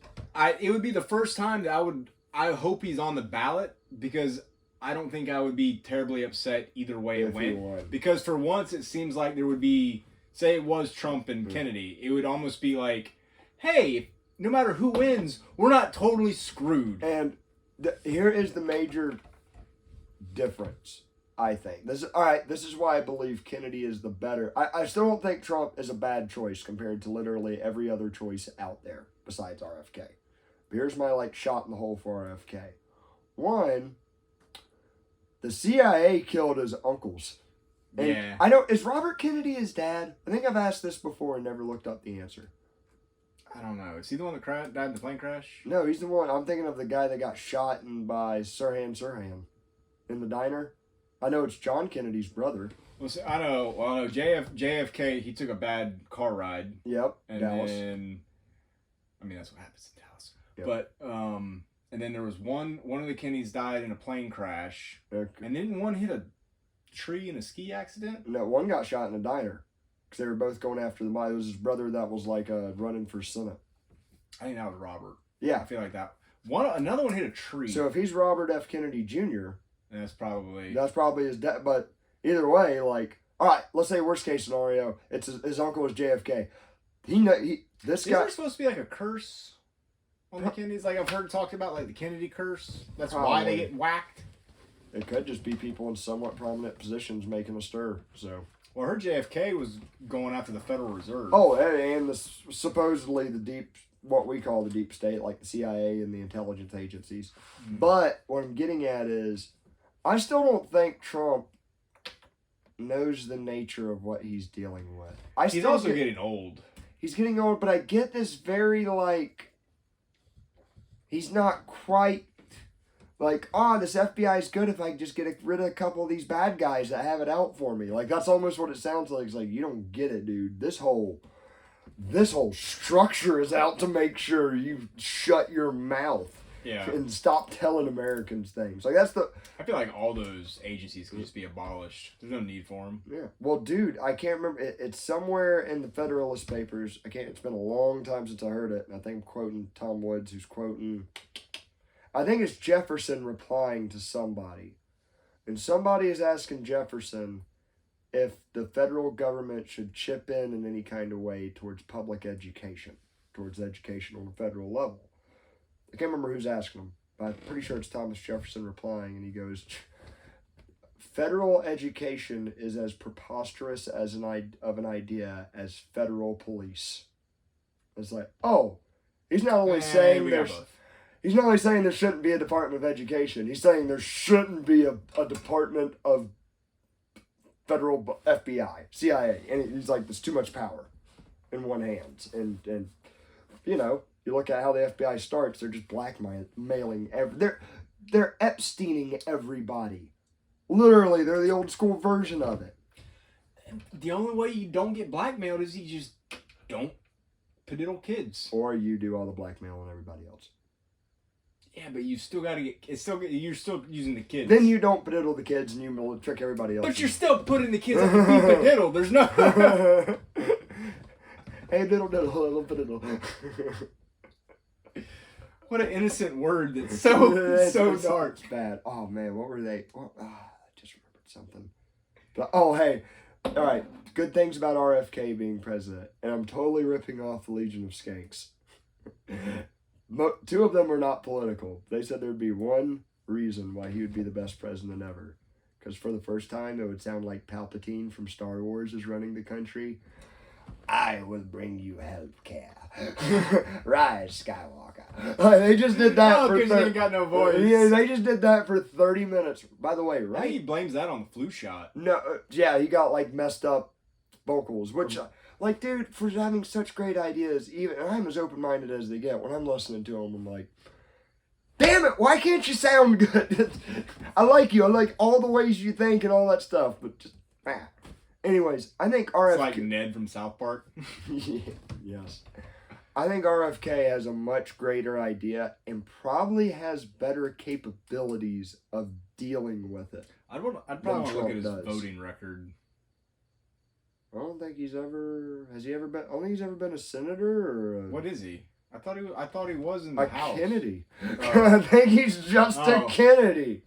[SPEAKER 3] it would be the first time that I hope he's on the ballot, because I don't think I would be terribly upset either way it went. Because for once, it seems like there would be, say it was Trump and Kennedy, it would almost be like, hey, no matter who wins, we're not totally screwed.
[SPEAKER 2] And here is the major difference, I think. This is why I believe Kennedy is the better. I still don't think Trump is a bad choice compared to literally every other choice out there besides RFK. But here's my like shot in the hole for RFK. One, the CIA killed his uncles. And
[SPEAKER 3] yeah.
[SPEAKER 2] I know, is Robert Kennedy his dad? I think I've asked this before and never looked up the answer.
[SPEAKER 3] I don't know. Is he the one that died in the plane crash?
[SPEAKER 2] No, he's the one. I'm thinking of the guy that got shot by Sirhan in the diner. I know it's John Kennedy's brother.
[SPEAKER 3] Well, see, I know. JFK, he took a bad car ride.
[SPEAKER 2] Yep,
[SPEAKER 3] and
[SPEAKER 2] Dallas.
[SPEAKER 3] Then, I mean, that's what happens in Dallas.
[SPEAKER 2] Yep.
[SPEAKER 3] But, and then there was one of the Kennedys died in a plane crash.
[SPEAKER 2] Okay.
[SPEAKER 3] And then one hit a tree in a ski accident?
[SPEAKER 2] No, one got shot in a diner. Because they were both going after the money. It was his brother that was like running for Senate.
[SPEAKER 3] I think that was Robert.
[SPEAKER 2] Yeah.
[SPEAKER 3] I feel like that. Another one hit a tree.
[SPEAKER 2] So if he's Robert F. Kennedy Jr.,
[SPEAKER 3] that's probably
[SPEAKER 2] his dad. But either way, like, all right, let's say worst case scenario, it's his uncle is JFK. This guy.
[SPEAKER 3] Is there supposed to be like a curse on the Kennedys? Like I've heard talked about like the Kennedy curse. That's why they get whacked.
[SPEAKER 2] It could just be people in somewhat prominent positions making a stir. So.
[SPEAKER 3] Well, I heard JFK was going after the Federal Reserve.
[SPEAKER 2] Oh, and supposedly what we call the deep state, like the CIA and the intelligence agencies. Mm-hmm. But what I'm getting at is, I still don't think Trump knows the nature of what he's dealing with.
[SPEAKER 3] He's also getting old.
[SPEAKER 2] He's getting old, but I get this very, like, he's not quite, like, this FBI is good if I just get rid of a couple of these bad guys that have it out for me. Like, that's almost what it sounds like. It's like, you don't get it, dude. This whole this whole structure is out to make sure you shut your mouth.
[SPEAKER 3] Yeah.
[SPEAKER 2] And stop telling Americans things. Like, that's the...
[SPEAKER 3] I feel like all those agencies could just be abolished. There's no need for them.
[SPEAKER 2] Yeah. Well, dude, I can't remember. It's somewhere in the Federalist Papers. I can't... It's been a long time since I heard it. And I think I'm quoting Tom Woods, who's quoting... I think it's Jefferson replying to somebody. And somebody is asking Jefferson if the federal government should chip in any kind of way towards public education, towards education on a federal level. I can't remember who's asking him, but I'm pretty sure it's Thomas Jefferson replying, and he goes, federal education is as preposterous as an idea as federal police. It's like, oh, he's not only saying there shouldn't be a Department of Education, he's saying there shouldn't be a Department of Federal FBI, CIA, and he's like, there's too much power in one hand, and you know, you look at how the FBI starts, they're just blackmailing they're Epsteining everybody. Literally, they're the old school version of it.
[SPEAKER 3] The only way you don't get blackmailed is you just don't pediddle kids.
[SPEAKER 2] Or you do all the blackmail on everybody else.
[SPEAKER 3] Yeah, but you still gotta you're still using the kids.
[SPEAKER 2] Then you don't pediddle the kids and you trick everybody else.
[SPEAKER 3] But you're still putting the kids up to be pediddle. There's no...
[SPEAKER 2] Hey, diddle, little pediddle.
[SPEAKER 3] What an innocent word that's so dark.
[SPEAKER 2] It's bad. Oh, man, what were they? I just remembered something. But, oh, hey. All right. Good things about RFK being president. And I'm totally ripping off the Legion of Skanks. Two of them are not political. They said there'd be one reason why he would be the best president ever. Because for the first time, it would sound like Palpatine from Star Wars is running the country. I will bring you healthcare. Rise, Skywalker. They just did that for...
[SPEAKER 3] because he ain't got no voice.
[SPEAKER 2] Yeah, they just did that for 30 minutes. By the way, right?
[SPEAKER 3] I think he blames that on the flu shot.
[SPEAKER 2] No, yeah, he got, like, messed up vocals, which... Like, dude, for having such great ideas, and I'm as open-minded as they get. When I'm listening to them, I'm like, damn it, why can't you sound good? I like you. I like all the ways you think and all that stuff, but just, Anyways, I think RFK...
[SPEAKER 3] It's like Ned from South Park.
[SPEAKER 2] Yes. I think RFK has a much greater idea and probably has better capabilities of dealing with it.
[SPEAKER 3] I'd probably want to look at his voting record.
[SPEAKER 2] I don't think he's ever... Has he ever been... I don't think he's ever been a senator or a...
[SPEAKER 3] What is he? I thought he was in the House.
[SPEAKER 2] A Kennedy. I think he's just a Kennedy.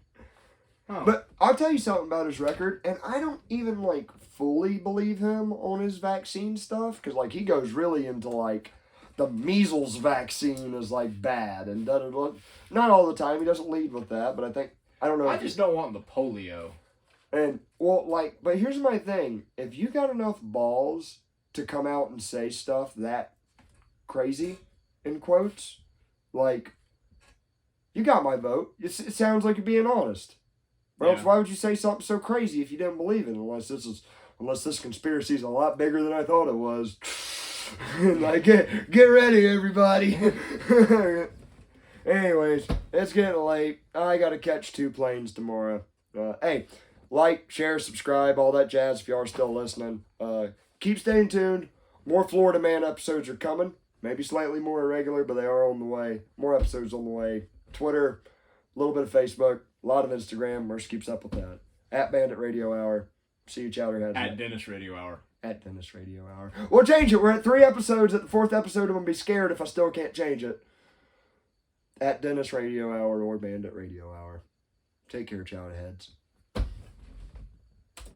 [SPEAKER 2] Oh. But I'll tell you something about his record, and I don't even, like, fully believe him on his vaccine stuff, because, like, he goes really into, like, the measles vaccine is, like, bad, and da-da-da. Not all the time. He doesn't lead with that, but I don't know.
[SPEAKER 3] I just don't want the polio.
[SPEAKER 2] And, well, like, but here's my thing. If you got enough balls to come out and say stuff that crazy, in quotes, like, you got my vote. It sounds like you're being honest. Or else why would you say something so crazy if you didn't believe it? Unless this conspiracy is a lot bigger than I thought it was. Like, get ready, everybody. Anyways, it's getting late. I got to catch 2 planes tomorrow. Hey, like, share, subscribe, all that jazz if you are still listening. Keep staying tuned. More Florida Man episodes are coming. Maybe slightly more irregular, but they are on the way. More episodes on the way. Twitter, a little bit of Facebook, a lot of Instagram. Merce keeps up with that. At Bandit Radio Hour. See you, Chowderheads.
[SPEAKER 3] At Dennis Radio Hour.
[SPEAKER 2] At Dennis Radio Hour. We'll change it. We're at 3 episodes. At the 4th episode, I'm going to be scared if I still can't change it. At Dennis Radio Hour or Bandit Radio Hour. Take care, Chowderheads.